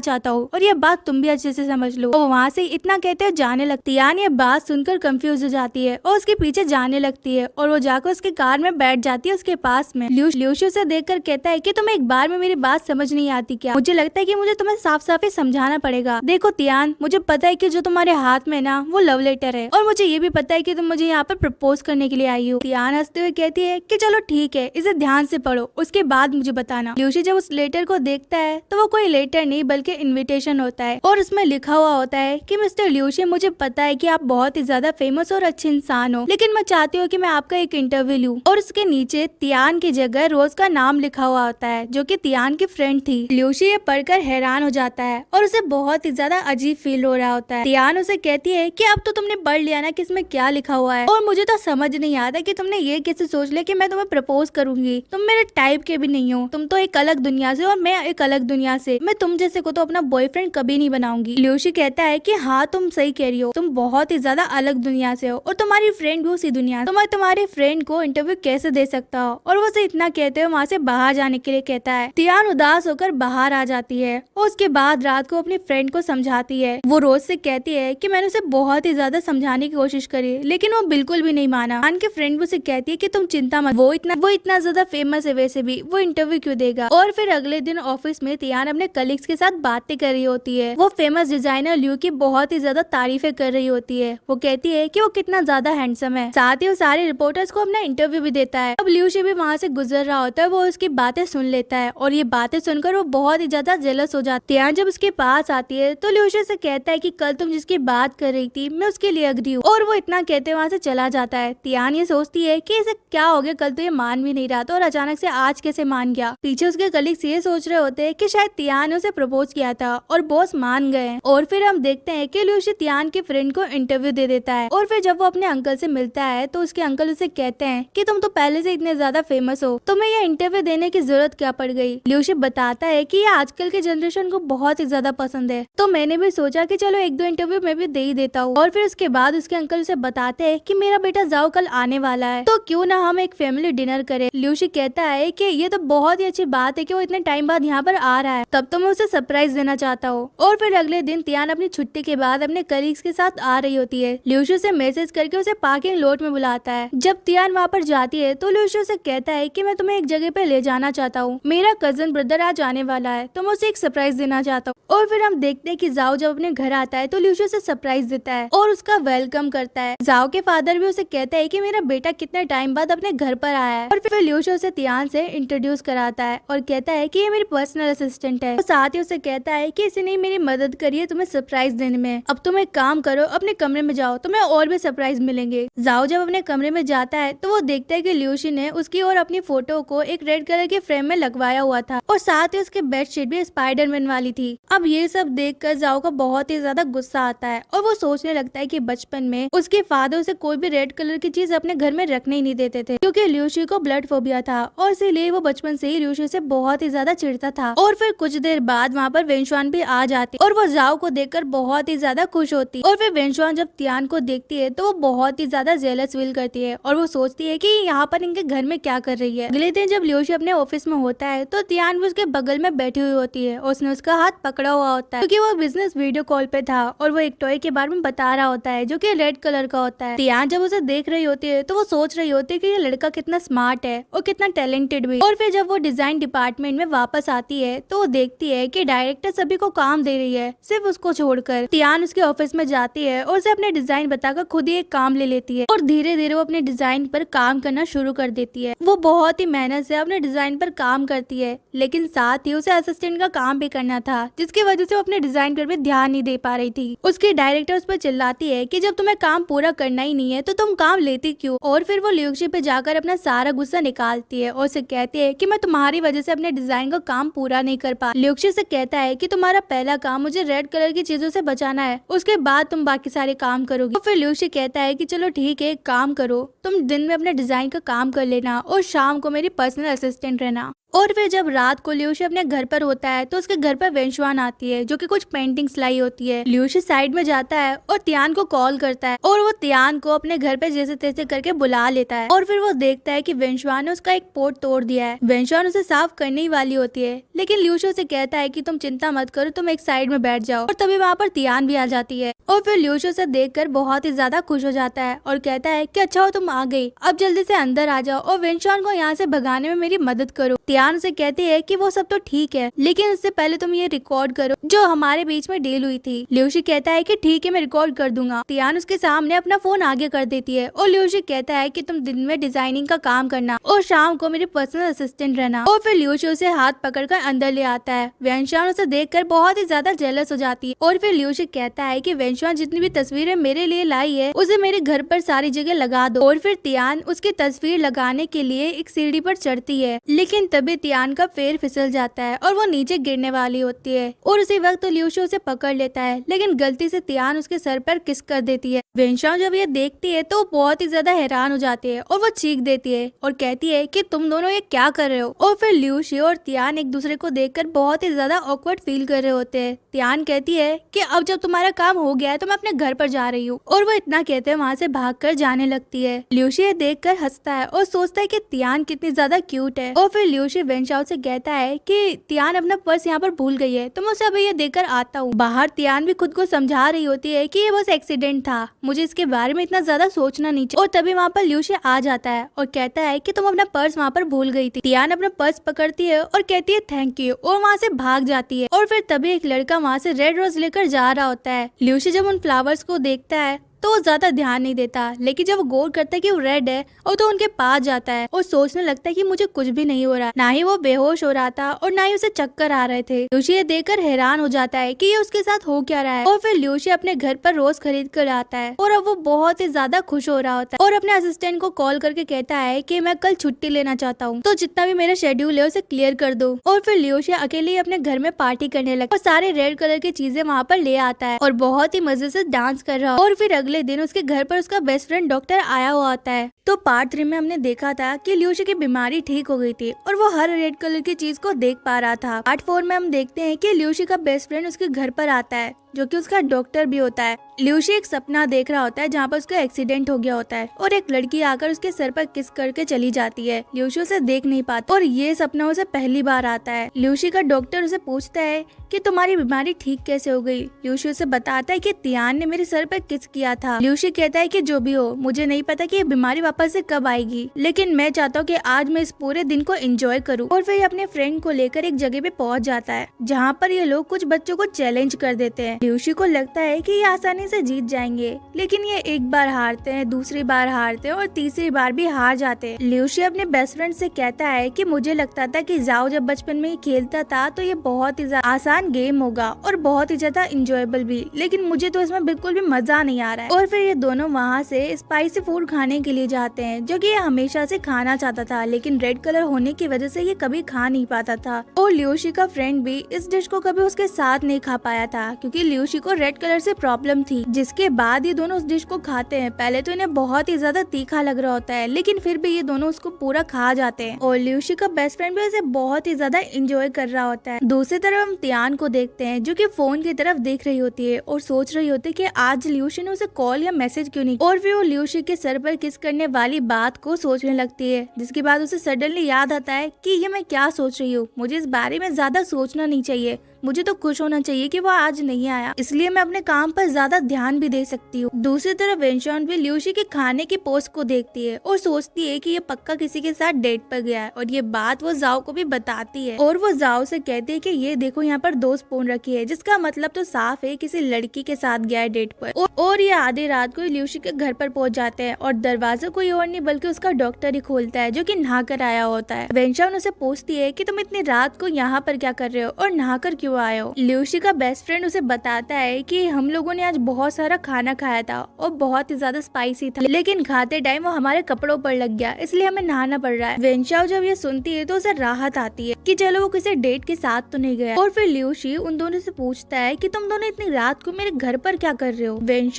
चाहता हूँ और ये बात तुम भी अच्छे से समझ लो। वो वहाँ से इतना कहते हुए जाने लगती है। तियान ये बात सुनकर कंफ्यूज हो जाती है और उसके पीछे जाने लगती है और वो जाकर उसके कार में बैठ जाती है उसके पास में। लियूशी उसे देखकर कहता है कि तुम्हें एक बार में मेरी बात समझ नहीं आती क्या? मुझे लगता है कि मुझे तुम्हें साफ साफ ही समझाना पड़ेगा। देखो तियान, मुझे पता है कि जो तुम्हारे हाथ में ना वो लव लेटर है और मुझे ये भी पता है कि तुम मुझे यहाँ पर प्रपोज करने के लिए आई हो। तियान हंसते हुए कहती है कि चलो ठीक है, इसे ध्यान से पढ़ो, उसके बाद मुझे बताना। लियूशी जब उस लेटर को देखता है तो वो कोई लेटर नहीं बल्कि इन्विटेशन होता है और उसमें लिखा हुआ होता है कि मिस्टर लियूशी, मुझे पता है कि आप बहुत ही ज्यादा फेमस और अच्छे इंसान हो, लेकिन मैं चाहती हूँ कि मैं आपका एक इंटरव्यू लूँ। और उसके नीचे तियान की जगह रोज का नाम लिखा हुआ होता है जो कि तियान की फ्रेंड थी। लियूशी ये पढ़कर हैरान हो जाता है और उसे बहुत ही ज्यादा अजीब फील हो रहा होता है। तियान उसे कहती है कि अब तो तुमने पढ़ लिया ना कि इसमें क्या लिखा हुआ है, और मुझे तो समझ नहीं आता कि तुमने ये कैसे सोच लिया कि मैं तुम्हें प्रपोज करूंगी। तुम मेरे टाइप के भी नहीं हो, तुम तो एक अलग दुनिया से और मैं एक अलग दुनिया से। मैं तुम जैसे को तो अपना बॉयफ्रेंड कभी नहीं बनाऊंगी। लियूशी कहता है कि हाँ तुम सही कह रही हो, तुम बहुत ही ज्यादा अलग दुनिया से हो और तुम्हारी फ्रेंड भी उसी दुनिया से। मैं तुम्हारे फ्रेंड को इंटरव्यू कैसे दे सकता हो? और वो उसे इतना कहते हुए वहाँ से बाहर जाने के लिए कहता है। तियान उदास होकर बाहर आ जाती है और उसके बाद रात को अपनी फ्रेंड को समझाती है। वो रोज से कहती है कि मैंने उसे बहुत ही ज्यादा समझाने की कोशिश करी, लेकिन वो बिल्कुल भी नहीं माना। तियान की फ्रेंड उसे कहती है कि तुम चिंता मत, वो इतना ज्यादा फेमस है, वैसे भी वो इंटरव्यू क्यों देगा। और फिर अगले दिन ऑफिस में तियान अपने कलीग्स के साथ बातें कर रही होती है। वो फेमस डिजाइनर ल्यू की बहुत ही ज्यादा तारीफें कर रही होती है। वो कहती है कि वो कितना ज्यादा हैंडसम है, साथ ही वो सारे रिपोर्टर्स को अपना इंटरव्यू भी देता है। अब लियूशी भी वहाँ से गुजर रहा होता है, वो उसकी बातें सुन लेता है और ये बातें सुनकर वो बहुत ही ज्यादा जेलस हो जाती है। जब उसके पास आती है तो लियूशी से कहता है कि कल तुम जिसकी बात कर रही थी मैं उसके लिए अग्री हूँ, और वो इतना कहते वहाँ से चला जाता है। तियान ये सोचती है कि इसे क्या हो गया, कल तो ये मान भी नहीं रहा था और अचानक से आज कैसे मान गया। पीछे उसके कलीग्स ये सोच रहे होते हैं कि शायद तियान ने उसे प्रपोज किया था और बॉस मान गए। और फिर हम देखते हैं कि लियूशी तियान के फ्रेंड को इंटरव्यू दे देता है और फिर जब वो अपने अंकल से मिलता है तो उसके अंकल उसे कहते हैं कि तुम तो पहले से इतने ज्यादा फेमस हो, तुम्हें ये इंटरव्यू देने की जरूरत क्या पड़ गई। लियूशी बताता है कि ये आजकल के जनरेशन को बहुत ही ज्यादा पसंद है, तो मैंने भी सोचा कि चलो एक दो इंटरव्यू मैं भी दे ही देता हूँ। और फिर उसके बाद उसके अंकल उसे बताते हैं कि मेरा बेटा जाओ कल आने वाला है, तो क्यों ना हम एक फैमिली डिनर करें। लियूशी कहता है कि ये तो बहुत ही अच्छी बात है कि वो इतने टाइम बाद यहाँ पर आ रहा है, तब तो मैं उसे सरप्राइज देना चाहता हूँ। और फिर अगले दिन तियान अपनी छुट्टी के बाद अपने कलीग्स के साथ आ रही होती है। लियूशी से मैसेज करके उसे पार्किंग लॉट में बुलाता है। जब तियान वहाँ पर जाती है तो लियूशी से कहता है कि मैं तुम्हें एक जगह पे ले जाना चाहता हूँ, मेरा कजन ब्रदर आज आने वाला है, तो मैं उसे एक सरप्राइज देना चाहता हूँ। और फिर हम देखते हैं कि जाओ जब अपने घर आता है तो लियूशी उसे सरप्राइज देता है और उसका वेलकम करता है। जाओ के फादर भी उसे कहता है कि मेरा बेटा कितने टाइम बाद अपने घर पर आया है। और फिर लियूशी उसे तियान से इंट्रोड्यूस कराता है और कहता है कि ये मेरी पर्सनल असिस्टेंट है। और साथ ही उसे कहता है कि इसने मेरी मदद करी है तुम्हें सरप्राइज देने में। अब तुम एक काम करो, अपने कमरे में जाओ, तुम्हें और भी सरप्राइज मिलेंगे। जाओ जब अपने कमरे में जाता है तो वो देखता है कि लियूशी ने उसकी और अपनी फोटो को एक रेड कलर के फ्रेम में लगवाया हुआ था और साथ ही उसके बेडशीट भी स्पाइडरमैन वाली थी। अब ये सब देखकर जाओ को बहुत ही ज्यादा गुस्सा आता है और वो सोचने लगता है कि बचपन में उसके फादर उसे कोई भी रेड कलर की चीज अपने घर में रखने ही नहीं देते थे, क्योंकि लियूशी को ब्लड फोबिया था और इसीलिए वो बचपन से ही लियूशी से बहुत ही ज्यादा चिढ़ता था। और फिर कुछ देर बाद वहाँ पर वेंशुआन भी आ जाती और वो जाओ को देखकर बहुत ही ज्यादा खुश होती। और फिर वेंशुआन जब तियान को देखती है तो वो बहुत ही ज्यादा जेलस फील करती है और वो सोचती है कि यहाँ पर इनके घर में क्या कर रही है। अगले दिन जब लियूशी अपने ऑफिस में होता है तो तियान भी उसके बगल में बैठी हुई होती है और उसने उसका हाथ पकड़ा हुआ होता है, क्योंकि वो बिजनेस वीडियो कॉल पे था और वो एक टॉय के बारे में बता रहा होता है जो कि रेड कलर का होता है। तियान जब उसे देख रही होती है तो वो सोच रही होती है कि ये लड़का कितना स्मार्ट है और कितना टैलेंटेड भी। और फिर जब वो डिजाइन डिपार्टमेंट में वापस आती है तो वो देखती है कि डायरेक्टर सभी को काम दे रही है सिर्फ उसको छोड़कर। तियान उसके ऑफिस में जाती है और उसे अपने डिजाइन बताकर खुद ही एक काम ले लेती है और धीरे धीरे वो अपने डिजाइन डिजाइन पर काम करना शुरू कर देती है। वो बहुत ही मेहनत से अपने डिजाइन पर काम करती है, लेकिन साथ ही उसे असिस्टेंट का काम भी करना था, जिसकी वजह से वो अपने डिजाइन पर भी ध्यान नहीं दे पा रही थी। उसकी डायरेक्टर उस पर चिल्लाती है कि जब तुम्हें काम पूरा करना ही नहीं है तो तुम काम लेती क्यों। और फिर वो ल्यूशी पे जाकर अपना सारा गुस्सा निकालती है और उसे कहती है कि मैं तुम्हारी वजह से अपने डिजाइन का काम पूरा नहीं कर पा। ल्यूशी से कहता है कि तुम्हारा पहला काम मुझे रेड कलर की चीजों से बचाना है, उसके बाद तुम बाकी सारे काम करोगी। तो फिर ल्यूशी कहता है कि चलो ठीक है, एक काम करो, तुम दिन में अपने डिजाइन का काम कर लेना और शाम को मेरी पर्सनल असिस्टेंट रहना। और फिर जब रात को ल्यूशी अपने घर पर होता है तो उसके घर पर वेंशवान आती है जो कि कुछ पेंटिंग्स लाई होती है। ल्यूशी साइड में जाता है और तियान को कॉल करता है और वो तियान को अपने घर पे जैसे तैसे करके बुला लेता है। और फिर वो देखता है कि वेंशवान ने उसका एक पोट तोड़ दिया है। वेंशवान उसे साफ करने ही वाली होती है, लेकिन ल्यूशी उसे कहता है कि तुम चिंता मत करो, तुम एक साइड में बैठ जाओ। और तभी वहाँ पर तियान भी आ जाती है और फिर ल्यूशी उसे देखकर बहुत ही ज्यादा खुश हो जाता है और कहता है कि अच्छा हो तुम आ गई, अब जल्दी से अंदर आ जाओ और वेंशवान को यहाँ से भगाने में मेरी मदद करो। तियान उसे कहती है कि वो सब तो ठीक है, लेकिन उससे पहले तुम ये रिकॉर्ड करो जो हमारे बीच में डील हुई थी। ल्यूशी कहता है कि ठीक है, मैं रिकॉर्ड कर दूंगा। तियान उसके सामने अपना फोन आगे कर देती है और ल्यूशी कहता है कि तुम दिन में डिजाइनिंग का काम करना और शाम को मेरी पर्सनल असिस्टेंट रहना। और फिर ल्यूशी उसे हाथ पकड़कर अंदर ले आता है। वेंशवान उसे देखकर बहुत ही ज्यादा जेलस हो जाती है और फिर ल्यूशी कहता है कि वेंशवान जितनी भी तस्वीरें मेरे लिए लाई है उसे मेरे घर पर सारी जगह लगा दो। और फिर तियान उसकी तस्वीर लगाने के लिए एक सीढ़ी पर चढ़ती है, लेकिन तभी तियान का पैर फिसल जाता है और वो नीचे गिरने वाली होती है और उसी वक्त तो ल्यूशी उसे पकड़ लेता है, लेकिन गलती से तियान उसके सर पर किस कर देती है। वेंशवान जब ये देखती है तो बहुत ही ज्यादा हैरान हो जाती है और वो चीख देती है और कहती है कि तुम दोनों ये क्या कर रहे हो। और फिर ल्यूशी और तियान एक दूसरे को देखकर बहुत ही ज्यादा ऑकवर्ड फील कर रहे होते हैं। तियान कहती है कि अब जब तुम्हारा काम हो गया है तो मैं अपने घर पर जा रही हूँ, और वो इतना कहते हैं वहाँ से भागकर जाने लगती है। ल्यूशी ये देखकर हंसता है और सोचता है कि तियान कितनी ज्यादा क्यूट है। और फिर ल्यूशी वेंशवान से कहता है कि तियान अपना पर्स यहाँ पर भूल गई है, तो मैं उसे अभी ये देकर आता हूँ। बाहर तियान भी खुद को समझा रही होती है कि ये बस एक्सीडेंट था, मुझे इसके बारे में इतना ज्यादा सोचना नहीं चाहिए। और तभी वहाँ पर ल्यूशी आ जाता है और कहता है कि तुम अपना पर्स वहाँ पर भूल गई थी। तियान अपना पर्स पकड़ती है और कहती है थैंक यू और वहाँ से भाग जाती है। और फिर तभी एक लड़का वहाँ से रेड रोज लेकर जा रहा होता है। ल्यूशी जब उन फ्लावर्स को देखता है तो वो ज्यादा ध्यान नहीं देता, लेकिन जब वो गौर करता है कि वो रेड है और तो उनके पास जाता है और सोचने लगता है कि मुझे कुछ भी नहीं हो रहा, ना ही वो बेहोश हो रहा था और ना ही उसे चक्कर आ रहे थे। ल्यूशी ये देखकर हैरान हो जाता है कि ये उसके साथ हो क्या रहा है। और फिर ल्यूशी अपने घर पर रोज खरीद कर आता है और अब वो बहुत ही ज्यादा खुश हो रहा होता है और अपने असिस्टेंट को कॉल करके कहता है कि मैं कल छुट्टी लेना चाहता हूँ, तो जितना भी मेरा शेड्यूल है उसे क्लियर कर दो। और फिर ल्यूशी अकेले ही अपने घर में पार्टी करने लगता है और सारे रेड कलर की चीजें वहाँ पर ले आता है और बहुत ही मजे से डांस कर रहा है। और फिर अगले दिन उसके घर पर उसका बेस्ट फ्रेंड डॉक्टर आया हुआ होता है। तो पार्ट 3 में हमने देखा था कि ल्यूशी की बीमारी ठीक हो गई थी और वो हर रेड कलर की चीज को देख पा रहा था। पार्ट 4 में हम देखते हैं कि ल्यूशी का बेस्ट फ्रेंड उसके घर पर आता है जो कि उसका डॉक्टर भी होता है। ल्यूशी एक सपना देख रहा होता है जहाँ पर उसका एक्सीडेंट हो गया होता है और एक लड़की आकर उसके सर पर किस करके चली जाती है। ल्यूशी उसे देख नहीं पाता और ये सपना उसे पहली बार आता है। ल्यूशी का डॉक्टर उसे पूछता है कि तुम्हारी बीमारी ठीक कैसे हो गई। ल्यूशी उसे बताता है कि तियान ने मेरे सर पर किस किया था। ल्यूशी कहता है कि जो भी हो, मुझे नहीं पता कि ये बीमारी वापस से कब आएगी, लेकिन मैं चाहता हूँ कि आज मैं इस पूरे दिन को एंजॉय करूँ। और फिर अपने फ्रेंड को लेकर एक जगह पे पहुँच जाता है जहाँ पर ये लोग कुछ बच्चों को चैलेंज कर देते हैं। ल्यूशी को लगता है कि ये आसानी से जीत जाएंगे, लेकिन ये एक बार हारते हैं, दूसरी बार हारते हैं और तीसरी बार भी हार जाते हैं। ल्यूशी अपने बेस्ट फ्रेंड से कहता है कि मुझे लगता था कि जाओ जब बचपन में खेलता था तो ये बहुत ही आसान गेम होगा और बहुत ही ज्यादा इंजॉयबल भी, लेकिन मुझे तो इसमें बिल्कुल भी मजा नहीं आ रहा है। और फिर ये दोनों वहाँ से स्पाइसी फूड खाने के लिए जाते हैं जो कि ये हमेशा से खाना चाहता था, लेकिन रेड कलर होने की वजह से ये कभी खा नहीं पाता था। और ल्यूशी का फ्रेंड भी इस डिश को कभी उसके साथ नहीं खा पाया था क्योंकि ल्यूशी को रेड कलर से प्रॉब्लम थी। जिसके बाद ये दोनों उस डिश को खाते हैं। पहले तो इन्हें बहुत ही ज्यादा तीखा लग रहा होता है, लेकिन फिर भी ये दोनों उसको पूरा खा जाते हैं और ल्यूशी का बेस्ट फ्रेंड भी इसे बहुत ही ज्यादा एंजॉय कर रहा होता है। दूसरी तरफ हम तियान को देखते हैं जो कि फोन की तरफ देख रही होती है और सोच रही होती है कि आज ल्यूशी ने उसे कॉल या मैसेज क्यों नहीं। और फिर वो ल्यूशी के सर पर किस करने वाली बात को सोचने लगती है, जिसके बाद उसे सडनली याद आता है कि ये मैं क्या सोच रही हूँ, मुझे इस बारे में ज्यादा सोचना नहीं चाहिए, मुझे तो खुश होना चाहिए कि वो आज नहीं आया, इसलिए मैं अपने काम पर ज्यादा ध्यान भी दे सकती हूँ। दूसरी तरफ वेनशान भी ल्यूसी के खाने की पोस्ट को देखती है और सोचती है कि ये पक्का किसी के साथ डेट पर गया है, और ये बात वो जाओ को भी बताती है। और वो जाओ से कहती है कि ये देखो यहाँ पर 2 स्पून रखी है, जिसका मतलब तो साफ है किसी लड़की के साथ गया है डेट पर। और ये आधी रात को ल्यूसी के घर पर पहुंच जाते हैं और दरवाजा कोई और नहीं बल्कि उसका डॉक्टर ही खोलता है, जो कि नहा कर आया होता है। वेनशान उसे पूछती है कि तुम इतनी रात को यहाँ पर क्या कर रहे हो और नहा कर क्यों आए हो। ल्यूसी का बेस्ट फ्रेंड उसे बताता है कि हम लोगों ने आज बहुत सारा खाना खाया था और बहुत ही ज्यादा स्पाइसी था, लेकिन खाते टाइम वो हमारे कपड़ों पर लग गया, इसलिए हमें नहाना पड़ रहा है। वेनशाओ जब ये सुनती है तो उसे राहत आती है कि चलो वो किसी डेट के साथ तो नहीं गया। और फिर ल्यूसी उन दोनों से पूछता है कि तुम दोनों इतनी रात को मेरे घर पर क्या कर रहे हो।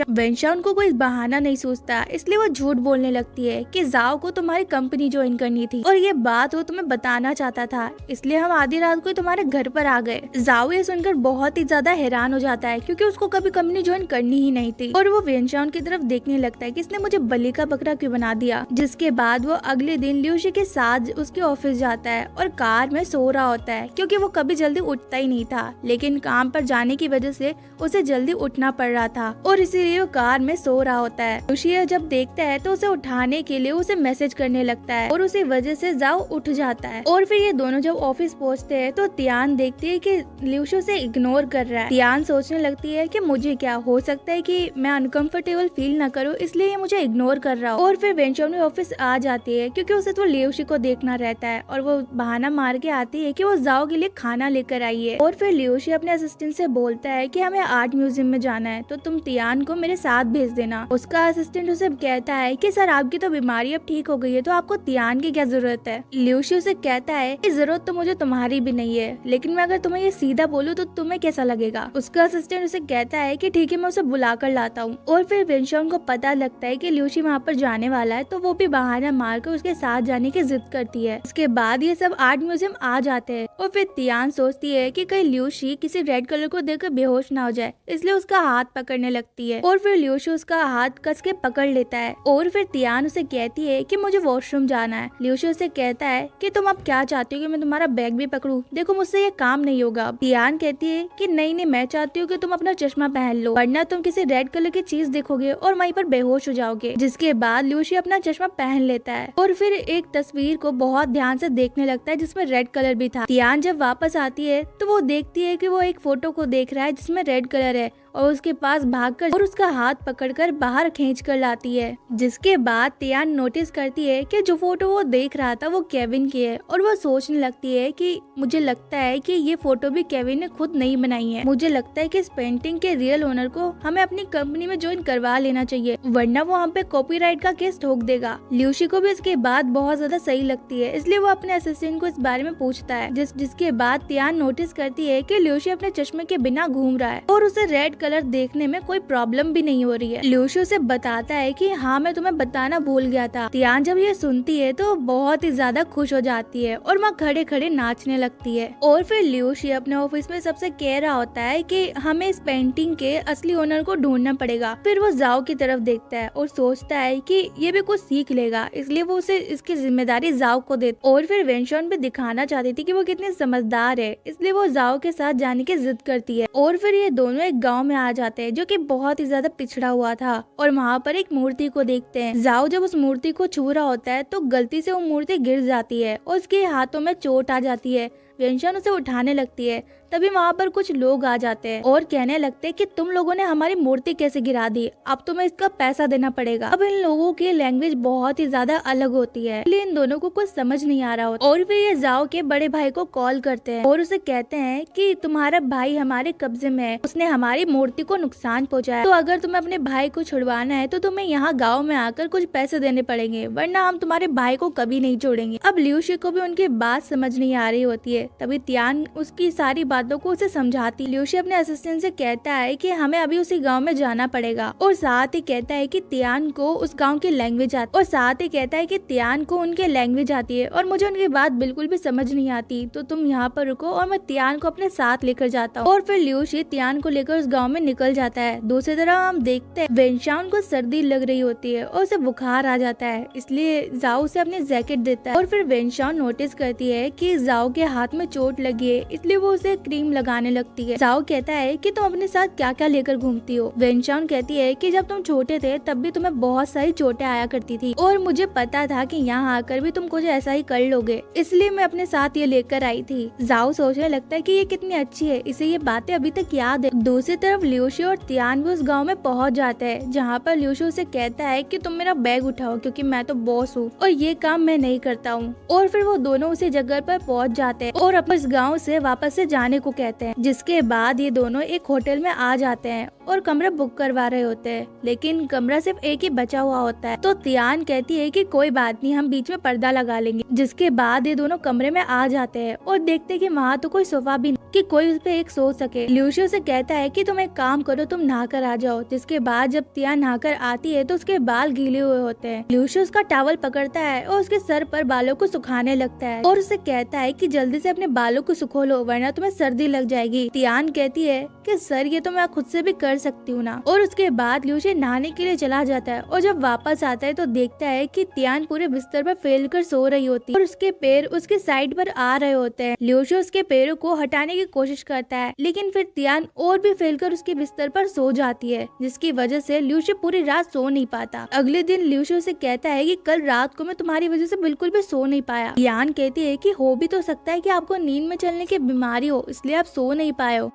वेनशाओ उनको कोई बहाना नहीं सोचता, इसलिए वो झूठ बोलने लगती है कि जाओ को तुम्हारी कंपनी ज्वाइन करनी थी और ये बात वो तुम्हें बताना चाहता था, इसलिए हम आधी रात को तुम्हारे घर पर आ गए। जाओ ये सुनकर बहुत ही ज्यादा हैरान हो जाता है, क्योंकि उसको कभी कंपनी ज्वाइन करनी ही नहीं थी, और वो वेनशाओ की तरफ देखने लगता है कि इसने मुझे बलि का बकरा क्यों बना दिया। जिसके बाद वो अगले दिन ल्यूसी के साथ उसके ऑफिस जाता है और कार में सो रहा होता है, क्योंकि वो कभी जल्दी उठता ही नहीं था, लेकिन काम पर जाने की वजह से उसे जल्दी उठना पड़ रहा था और इसीलिए वो कार में सो रहा होता है। ल्यूसी जब देखता है तो उसे उठाने के लिए उसे मैसेज करने लगता है और उसी वजह से जाओ उठ जाता है। और फिर ये दोनों जब ऑफिस पहुंचते हैं तो तियान देखती है कि ल्यूसी उसे इग्नोर कर रहा है। तियान सोचने लगती है कि मुझे क्या हो सकता है कि मैं अनकंफर्टेबल फील ना करूं, इसलिए ये मुझे इग्नोर कर रहा हो। और फिर वेनशाओ ऑफिस आ जाती है क्योंकि उसे तो ल्यूसी को देखना रहता है, और वो बहाना मार के आती है कि वो जाओ के लिए खाना लेकर आई है। और फिर ल्यूसी अपने असिस्टेंट से बोलता है कि हमें आर्ट म्यूजियम में जाना है, तो तुम तियान को मेरे साथ भेज देना। उसका असिस्टेंट उसे कहता है कि सर आपकी तो बीमारी अब ठीक हो गई है, तो आपको तियान की क्या जरूरत है। ल्यूसी उसे कहता है कि जरूरत तो मुझे तुम्हारी भी नहीं है, लेकिन मैं अगर तुम्हें ये सीधा बोलूं तो तुम्हें कैसा लगेगा। उसका असिस्टेंट उसे कहता है कि ठीक है मैं उसे बुला कर लाता हूँ। और फिर वेनशाओ को पता लगता है कि ल्यूसी वहाँ पर जाने वाला है, तो वो भी बहाना मारकर उसके साथ जाने की जिद करती है। उसके बाद ये सब आर्ट म्यूजियम आ जाते हैं और फिर तियान सोचती है कि कहीं ल्यूसी किसी रेड कलर को देखकर बेहोश ना हो जाए, इसलिए उसका हाथ पकड़ने लगती है। और फिर ल्यूसी उसका हाथ कस के पकड़ लेता है और फिर तियान उसे कहती है कि मुझे वॉशरूम जाना है। ल्यूसी उसे कहता है कि तुम अब क्या चाहती हो कि मैं तुम्हारा बैग भी पकड़ूं? देखो मुझसे ये काम नहीं होगा। तियान कहती है कि नहीं मैं चाहती हूँ कि तुम अपना चश्मा पहन लो, वरना तुम किसी रेड कलर की चीज देखोगे और वहीं पर बेहोश हो जाओगे। जिसके बाद ल्यूसी अपना चश्मा पहन लेता है और फिर एक तस्वीर को बहुत ध्यान से देखने लगता है जिसमें रेड कलर भी था। तियान जब वापस आती है तो वो देखती है कि वो एक फोटो को देख रहा है जिसमें रेड कलर है, और उसके पास भागकर और उसका हाथ पकड़कर बाहर खींच कर लाती है। जिसके बाद तियान नोटिस करती है कि जो फोटो वो देख रहा था वो केविन की है, और वो सोचने लगती है कि मुझे लगता है कि ये फोटो भी केविन ने खुद नहीं बनाई है। मुझे लगता है कि इस पेंटिंग के रियल ओनर को हमें अपनी कंपनी में ज्वाइन करवा लेना चाहिए, वरना वो हम पे कॉपीराइट का केस ठोक देगा। ल्यूसी को भी इसके बाद बहुत ज्यादा सही लगती है, इसलिए वो अपने असिस्टेंट को इस बारे में पूछता है। जिसके बाद तियान नोटिस करती है कि ल्यूसी अपने चश्मे के बिना घूम रहा है और उसे रेड कलर देखने में कोई प्रॉब्लम भी नहीं हो रही है। ल्यूसी उसे बताता है कि हाँ मैं तुम्हें बताना भूल गया था। तियान जब ये सुनती है तो बहुत ही ज्यादा खुश हो जाती है और वहाँ खड़े खड़े नाचने लगती है। और फिर ल्यूसी अपने ऑफिस में सबसे कह रहा होता है कि हमें इस पेंटिंग के असली ओनर को ढूंढना पड़ेगा। फिर वो जाओ की तरफ देखता है और सोचता है कि ये भी कुछ सीख लेगा, इसलिए वो उसे इसकी जिम्मेदारी जाओ को देता। और फिर वेनशाओ भी दिखाना चाहती थी कि वो कितनी समझदार है, इसलिए वो जाओ के साथ जाने की जिद करती है। और फिर ये दोनों एक गाँव में आ जाते हैं जो कि बहुत ही ज्यादा पिछड़ा हुआ था, और वहाँ पर एक मूर्ति को देखते हैं। जाओ जब उस मूर्ति को छू रहा होता है तो गलती से वो मूर्ति गिर जाती है और उसके हाथों में चोट आ जाती है। वेनशाओ उसे उठाने लगती है, तभी वहाँ पर कुछ लोग आ जाते हैं और कहने लगते हैं कि तुम लोगों ने हमारी मूर्ति कैसे गिरा दी, अब तुम्हें इसका पैसा देना पड़ेगा। अब इन लोगों की लैंग्वेज बहुत ही ज्यादा अलग होती है, इसलिए इन दोनों को कुछ समझ नहीं आ रहा होता। और फिर ये जाओ के बड़े भाई को कॉल करते हैं और उसे कहते हैं कि तुम्हारा भाई हमारे कब्जे में है, उसने हमारी मूर्ति को नुकसान पहुँचाया, तो अगर तुम्हें अपने भाई को छुड़वाना है तो तुम्हें यहाँ गाँव में आकर कुछ पैसे देने पड़ेंगे, वरना हम तुम्हारे भाई को कभी नहीं छोड़ेंगे। अब ल्यूसी को भी उनकी बात समझ नहीं आ रही होती है, तभी तियान उसकी सारी बातों को उसे समझाती। ल्यूसी अपने असिस्टेंट से कहता है कि हमें अभी उसी गांव में जाना पड़ेगा, और साथ ही कहता है कि तियान को उस गांव की लैंग्वेज आती, और साथ ही कहता है कि तियान को उनके लैंग्वेज आती है और मुझे उनकी बात बिल्कुल भी समझ नहीं आती, तो तुम यहाँ पर रुको और मैं तियान को अपने साथ लेकर जाता हूँ। और फिर ल्यूसी तियान को लेकर उस गाँव में निकल जाता है। दूसरी तरफ हम देखते हैं वेनशाओ को सर्दी लग रही होती है और उसे बुखार आ जाता है, इसलिए जाओ उसे अपनी जैकेट देता है। और फिर वेनशाओ नोटिस करती है कि जाओ के हाथ में चोट लगी है, इसलिए वो उसे क्रीम लगाने लगती है। जाओ कहता है कि तुम अपने साथ क्या क्या लेकर घूमती हो। वेनशान कहती है कि जब तुम छोटे थे तब भी तुम्हें बहुत सारी चोटें आया करती थी और मुझे पता था कि यहाँ आकर भी तुम कुछ ऐसा ही कर लोगे, इसलिए मैं अपने साथ ये लेकर आई थी। जाओ सोचने लगता है कि ये कितनी अच्छी है, इसे ये बातें अभी तक याद है। दूसरी तरफ ल्यूशियो और तियान भी उस गाँव में पहुँच जाते हैं, जहाँ पर ल्यूशियो उसे कहता है कि तुम मेरा बैग उठाओ क्योंकि मैं तो बॉस हूँ और ये काम मैं नहीं करता हूँ। और फिर वो दोनों उसी जगह पर पहुँच जाते हैं और अपने गाँव से वापस से जाने को कहते हैं। जिसके बाद ये दोनों एक होटल में आ जाते हैं और कमरा बुक करवा रहे होते हैं, लेकिन कमरा सिर्फ एक ही बचा हुआ होता है। तो तियान कहती है कि कोई बात नहीं, हम बीच में पर्दा लगा लेंगे। जिसके बाद ये दोनों कमरे में आ जाते हैं और देखते हैं कि वहाँ तो कोई सोफा भी नहीं कि कोई उस पे एक सो सके। ल्यूशियो से कहता है कि तुम एक काम करो, तुम नहाकर आ जाओ। जिसके बाद जब तियान नहाकर आती है तो उसके बाल गीले हुए होते हैं। ल्यूशियो उसका टॉवल पकड़ता है और उसके सर पर बालों को सुखाने लगता है और उसे कहता है कि जल्दी से अपने बालों को सुखो लो वरना तुम्हें सर्दी लग जाएगी। तियान कहती है कि सर ये तो मैं खुद से भी कर सकती हूँ ना। और उसके बाद ल्यूशियो नहाने के लिए चला जाता है और जब वापस आता है तो देखता है कि तियान पूरे बिस्तर पर फैल कर सो रही होती है और उसके पैर उसके साइड पर आ रहे होते हैं। ल्यूशियो उसके पैरों को हटाने की कोशिश करता है, लेकिन फिर तियान और भी फैलकर उसके बिस्तर पर सो जाती है, जिसकी वजह से ल्यूशियो पूरी रात सो नहीं पाता। अगले दिन ल्यूशियो से कहता है कि कल रात को मैं तुम्हारी वजह से बिल्कुल भी सो नहीं पाया। तियान कहती है कि हो भी तो सकता है कि आपको नींद में चलने की बीमारी हो, इसलिए आप सो नहीं पाए हो।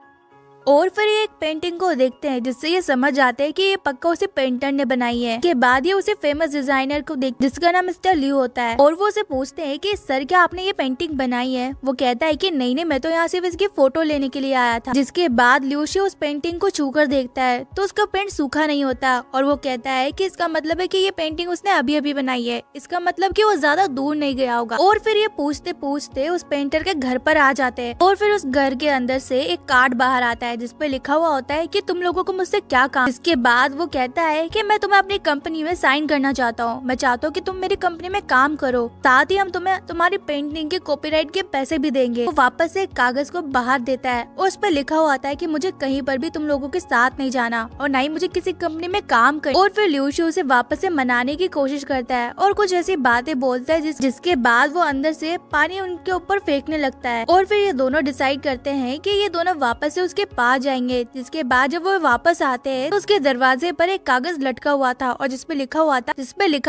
और फिर ये एक पेंटिंग को देखते हैं जिससे ये समझ जाते हैं कि ये पक्का उसे पेंटर ने बनाई है। के बाद ये उसे फेमस डिजाइनर को देख जिसका नाम मिस्टर ल्यू होता है और वो उसे पूछते हैं कि सर क्या आपने ये पेंटिंग बनाई है। वो कहता है कि नहीं, मैं तो यहाँ सिर्फ इसकी फोटो लेने के लिए आया था। जिसके बाद ल्यूशियो उस पेंटिंग को छूकर देखता है तो उसका पेंट सूखा नहीं होता और वो कहता है कि इसका मतलब है कि ये पेंटिंग उसने अभी अभी बनाई है, इसका मतलब कि वो ज्यादा दूर नहीं गया होगा। और फिर ये पूछते पूछते उस पेंटर के घर पर आ जाते हैं और फिर उस घर के अंदर से एक कार्ड बाहर आता है जिसपे लिखा हुआ होता है कि तुम लोगों को मुझसे क्या काम। इसके बाद वो कहता है कि मैं तुम्हें अपनी कंपनी में साइन करना चाहता हूँ, मैं चाहता हूँ कि तुम मेरी कंपनी में काम करो, साथ ही हम तुम्हें तुम्हारी पेंटिंग के कॉपीराइट के पैसे भी देंगे। वो वापस से एक कागज को बाहर देता है और उस पर लिखा हुआ आता है कि मुझे कहीं पर भी तुम लोगों के साथ नहीं जाना और न ही मुझे किसी कंपनी में काम कर। और फिर ल्यूशियो उसे वापस से मनाने की कोशिश करता है और कुछ ऐसी बातें बोलता है जिसके बाद वो अंदर से पानी उनके ऊपर फेंकने लगता है। और फिर ये दोनों डिसाइड करते हैं कि ये दोनों वापस से उसके पास जाएंगे। जिसके बाद जब वो वापस आते हैं तो उसके दरवाजे पर एक कागज लटका हुआ था और जिसपे लिखा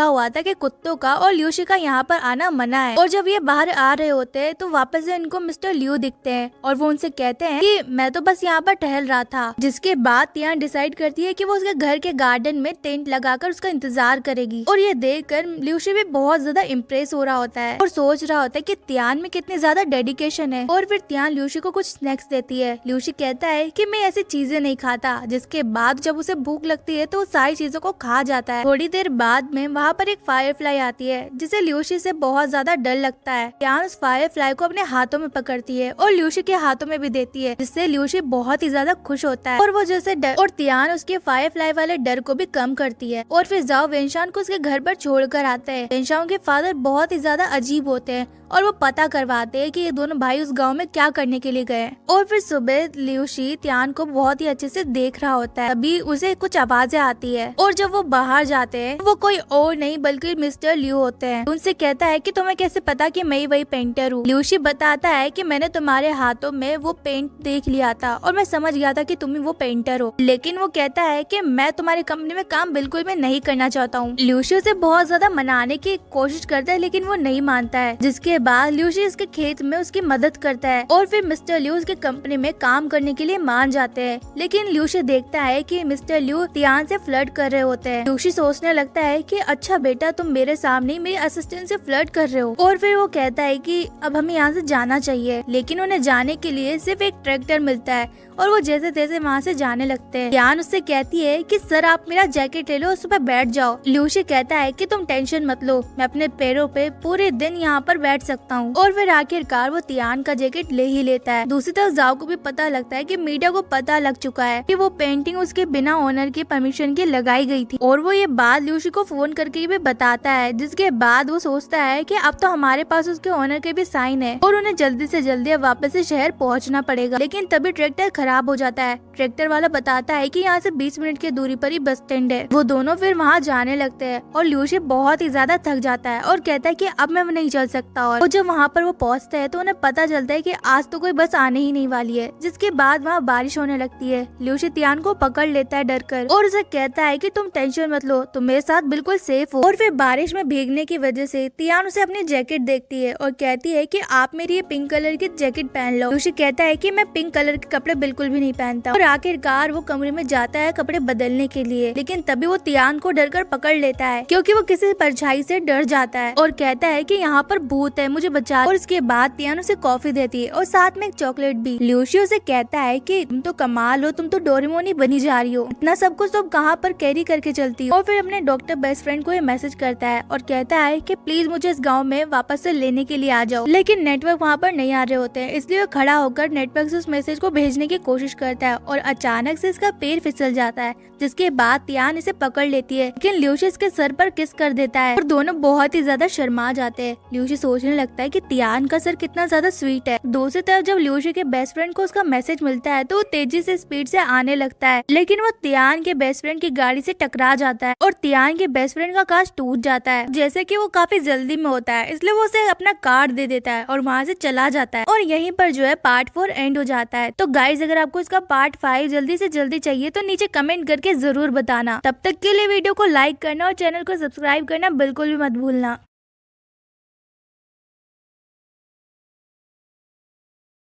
हुआ था कि कुत्तों का और ल्यूशियो का यहाँ पर आना मना है। और जब ये बाहर आ रहे होते हैं तो वापस से इनको मिस्टर ल्यू दिखते हैं और वो उनसे कहते हैं कि मैं तो बस यहाँ पर टहल रहा था। जिसके बाद तियान डिसाइड करती है कि वो उसके घर के गार्डन में टेंट लगाकर उसका इंतजार करेगी। और ये देखकर ल्यूशियो भी बहुत ज्यादा इम्प्रेस हो रहा होता है और सोच रहा होता है कि तियान में कितनी ज्यादा डेडिकेशन है। और फिर तियान ल्यूशियो को कुछ स्नैक्स देती है। ल्यूशियो कहता है कि मैं ऐसी चीजें नहीं खाता। जिसके बाद जब उसे भूख लगती है तो वो सारी चीजों को खा जाता है। थोड़ी देर बाद में वहाँ पर एक फायरफ्लाई आती है जिसे ल्यूशियो से बहुत ज्यादा डर लगता है। तियान उस फायरफ्लाई को अपने हाथों में पकड़ती है और ल्यूशियो के हाथों में भी देती है, जिससे ल्यूशियो बहुत ही ज्यादा खुश होता है और वो जैसे डर और तियान उसके फायरफ्लाई वाले डर को भी कम करती है। और फिर जाओ वेनशान को उसके घर पर छोड़कर आता है। वेनशान के फादर बहुत ही ज्यादा अजीब होते हैं और वो पता करवाते हैं कि ये दोनों भाई उस गांव में क्या करने के लिए गए। और फिर सुबह ल्यूशियो तियान को बहुत ही अच्छे से देख रहा होता है, तभी उसे कुछ आवाजें आती है और जब वो बाहर जाते हैं वो कोई और नहीं बल्कि मिस्टर ल्यू होते हैं। उनसे कहता है कि तुम्हें कैसे पता कि मैं वही पेंटर हूँ। ल्यूशियो बताता है कि मैंने तुम्हारे हाथों में वो पेंट देख लिया था और मैं समझ गया था कि तुम ही वो पेंटर हो, लेकिन वो कहता है कि मैं तुम्हारी कंपनी में काम बिल्कुल भी नहीं करना चाहता हूँ। ल्यूशियो से बहुत ज्यादा मनाने की कोशिश करता है लेकिन वो नहीं मानता है। जिसके बाद ल्यूशियो उसके खेत में उसकी मदद करता है और फिर मिस्टर ल्यू उसके कंपनी में काम करने के लिए मान जाते हैं। लेकिन ल्यूशियो देखता है कि मिस्टर ल्यू तियान से फ्लर्ट कर रहे होते हैं। ल्यूशियो सोचने लगता है कि अच्छा बेटा, तुम मेरे सामने मेरे असिस्टेंट से फ्लर्ट कर रहे हो। और फिर वो कहता है कि अब हमें यहाँ से जाना चाहिए, लेकिन उन्हें जाने के लिए सिर्फ एक ट्रैक्टर मिलता है और वो जैसे तैसे वहाँ से जाने लगते हैं। तियान उससे कहती है कि सर आप मेरा जैकेट ले लो, उस पर बैठ जाओ। ल्यूशियो कहता है कि तुम टेंशन मत लो, मैं अपने पैरों पे पूरे दिन यहाँ पर बैठ सकता हूँ। और फिर आखिरकार वो तियान का जैकेट ले ही लेता है। दूसरी तरफ जाओ को भी पता लगता है कि मीडिया को पता लग चुका है कि वो पेंटिंग उसके बिना ओनर की परमिशन के लगाई गई थी और वो ये बात ल्यूशियो को फोन करके भी बताता है। जिसके बाद वो सोचता है कि अब तो हमारे पास उसके ओनर के भी साइन है और उन्हें जल्दी से जल्दी वापस से शहर पहुँचना पड़ेगा। लेकिन तभी ट्रैक्टर खराब हो जाता है। ट्रैक्टर वाला बताता है कि यहाँ से 20 मिनट की दूरी पर ही बस स्टैंड है। वो दोनों फिर वहाँ जाने लगते हैं और ल्यूसी बहुत ही ज्यादा थक जाता है और कहता है कि अब मैं नहीं चल सकता। और जब वहाँ पर वो पहुँचते हैं तो उन्हें पता चलता है कि आज तो कोई बस आने ही नहीं वाली है। जिसके बाद वहाँ बारिश होने लगती है। ल्यूसी तियान को पकड़ लेता है डर कर और उसे कहता है कि तुम टेंशन मत लो, तुम मेरे साथ बिल्कुल सेफ हो। और फिर बारिश में भीगने की वजह से तियान उसे अपनी जैकेट देखती है और कहती है कि आप मेरी ये पिंक कलर की जैकेट पहन लो। ल्यूसी कहता है कि मैं पिंक कलर के कपड़े बिल्कुल भी नहीं पहनता। और आखिरकार वो कमरे में जाता है कपड़े बदलने के लिए, लेकिन तभी वो तियान को डर कर पकड़ लेता है क्योंकि वो किसी परछाई से डर जाता है और कहता है कि यहाँ पर भूत है, मुझे बचा। और इसके बाद तियान उसे कॉफी देती है और साथ में एक चॉकलेट भी। ल्यूसी उसे कहता है कि तुम तो कमाल हो, तुम तो डोरेमोन ही बनी जा रही हो, इतना सब कुछ तुम कहाँ पर कैरी करके चलती हो। और फिर अपने डॉक्टर बेस्ट फ्रेंड को ये मैसेज करता है और कहता है कि प्लीज मुझे इस गाँव में वापस से लेने के लिए आ जाओ। लेकिन नेटवर्क वहाँ पर नहीं आ रहे होते हैं, इसलिए वो खड़ा होकर नेटवर्क से उस मैसेज को भेजने की कोशिश करता है और अचानक से इसका पैर फिसल जाता है। जिसके बाद तियान इसे पकड़ लेती है, लेकिन ल्यूसी इसके सर पर किस कर देता है और दोनों बहुत ही ज्यादा शर्मा जाते हैं। ल्यूसी सोचने लगता है कि तियान का सर कितना ज्यादा स्वीट है। दूसरी तरफ जब ल्यूसी के बेस्ट फ्रेंड को उसका मैसेज मिलता है तो वो तेजी से स्पीड से आने लगता है, लेकिन वो तियान के बेस्ट फ्रेंड की गाड़ी से टकरा जाता है और तियान के बेस्ट फ्रेंड का कांच टूट जाता है। जैसे कि वो काफी जल्दी में होता है, इसलिए वो उसे अपना कार्ड दे देता है और वहाँ से चला जाता है। और यहीं पर जो है पार्ट 4 एंड हो जाता है। तो गाइज अगर आपको इसका पार्ट 5 जल्दी से जल्दी चाहिए तो नीचे कमेंट करके जरूर बताना। तब तक के लिए वीडियो को लाइक करना और चैनल को सब्सक्राइब करना बिल्कुल भी मत भूलना।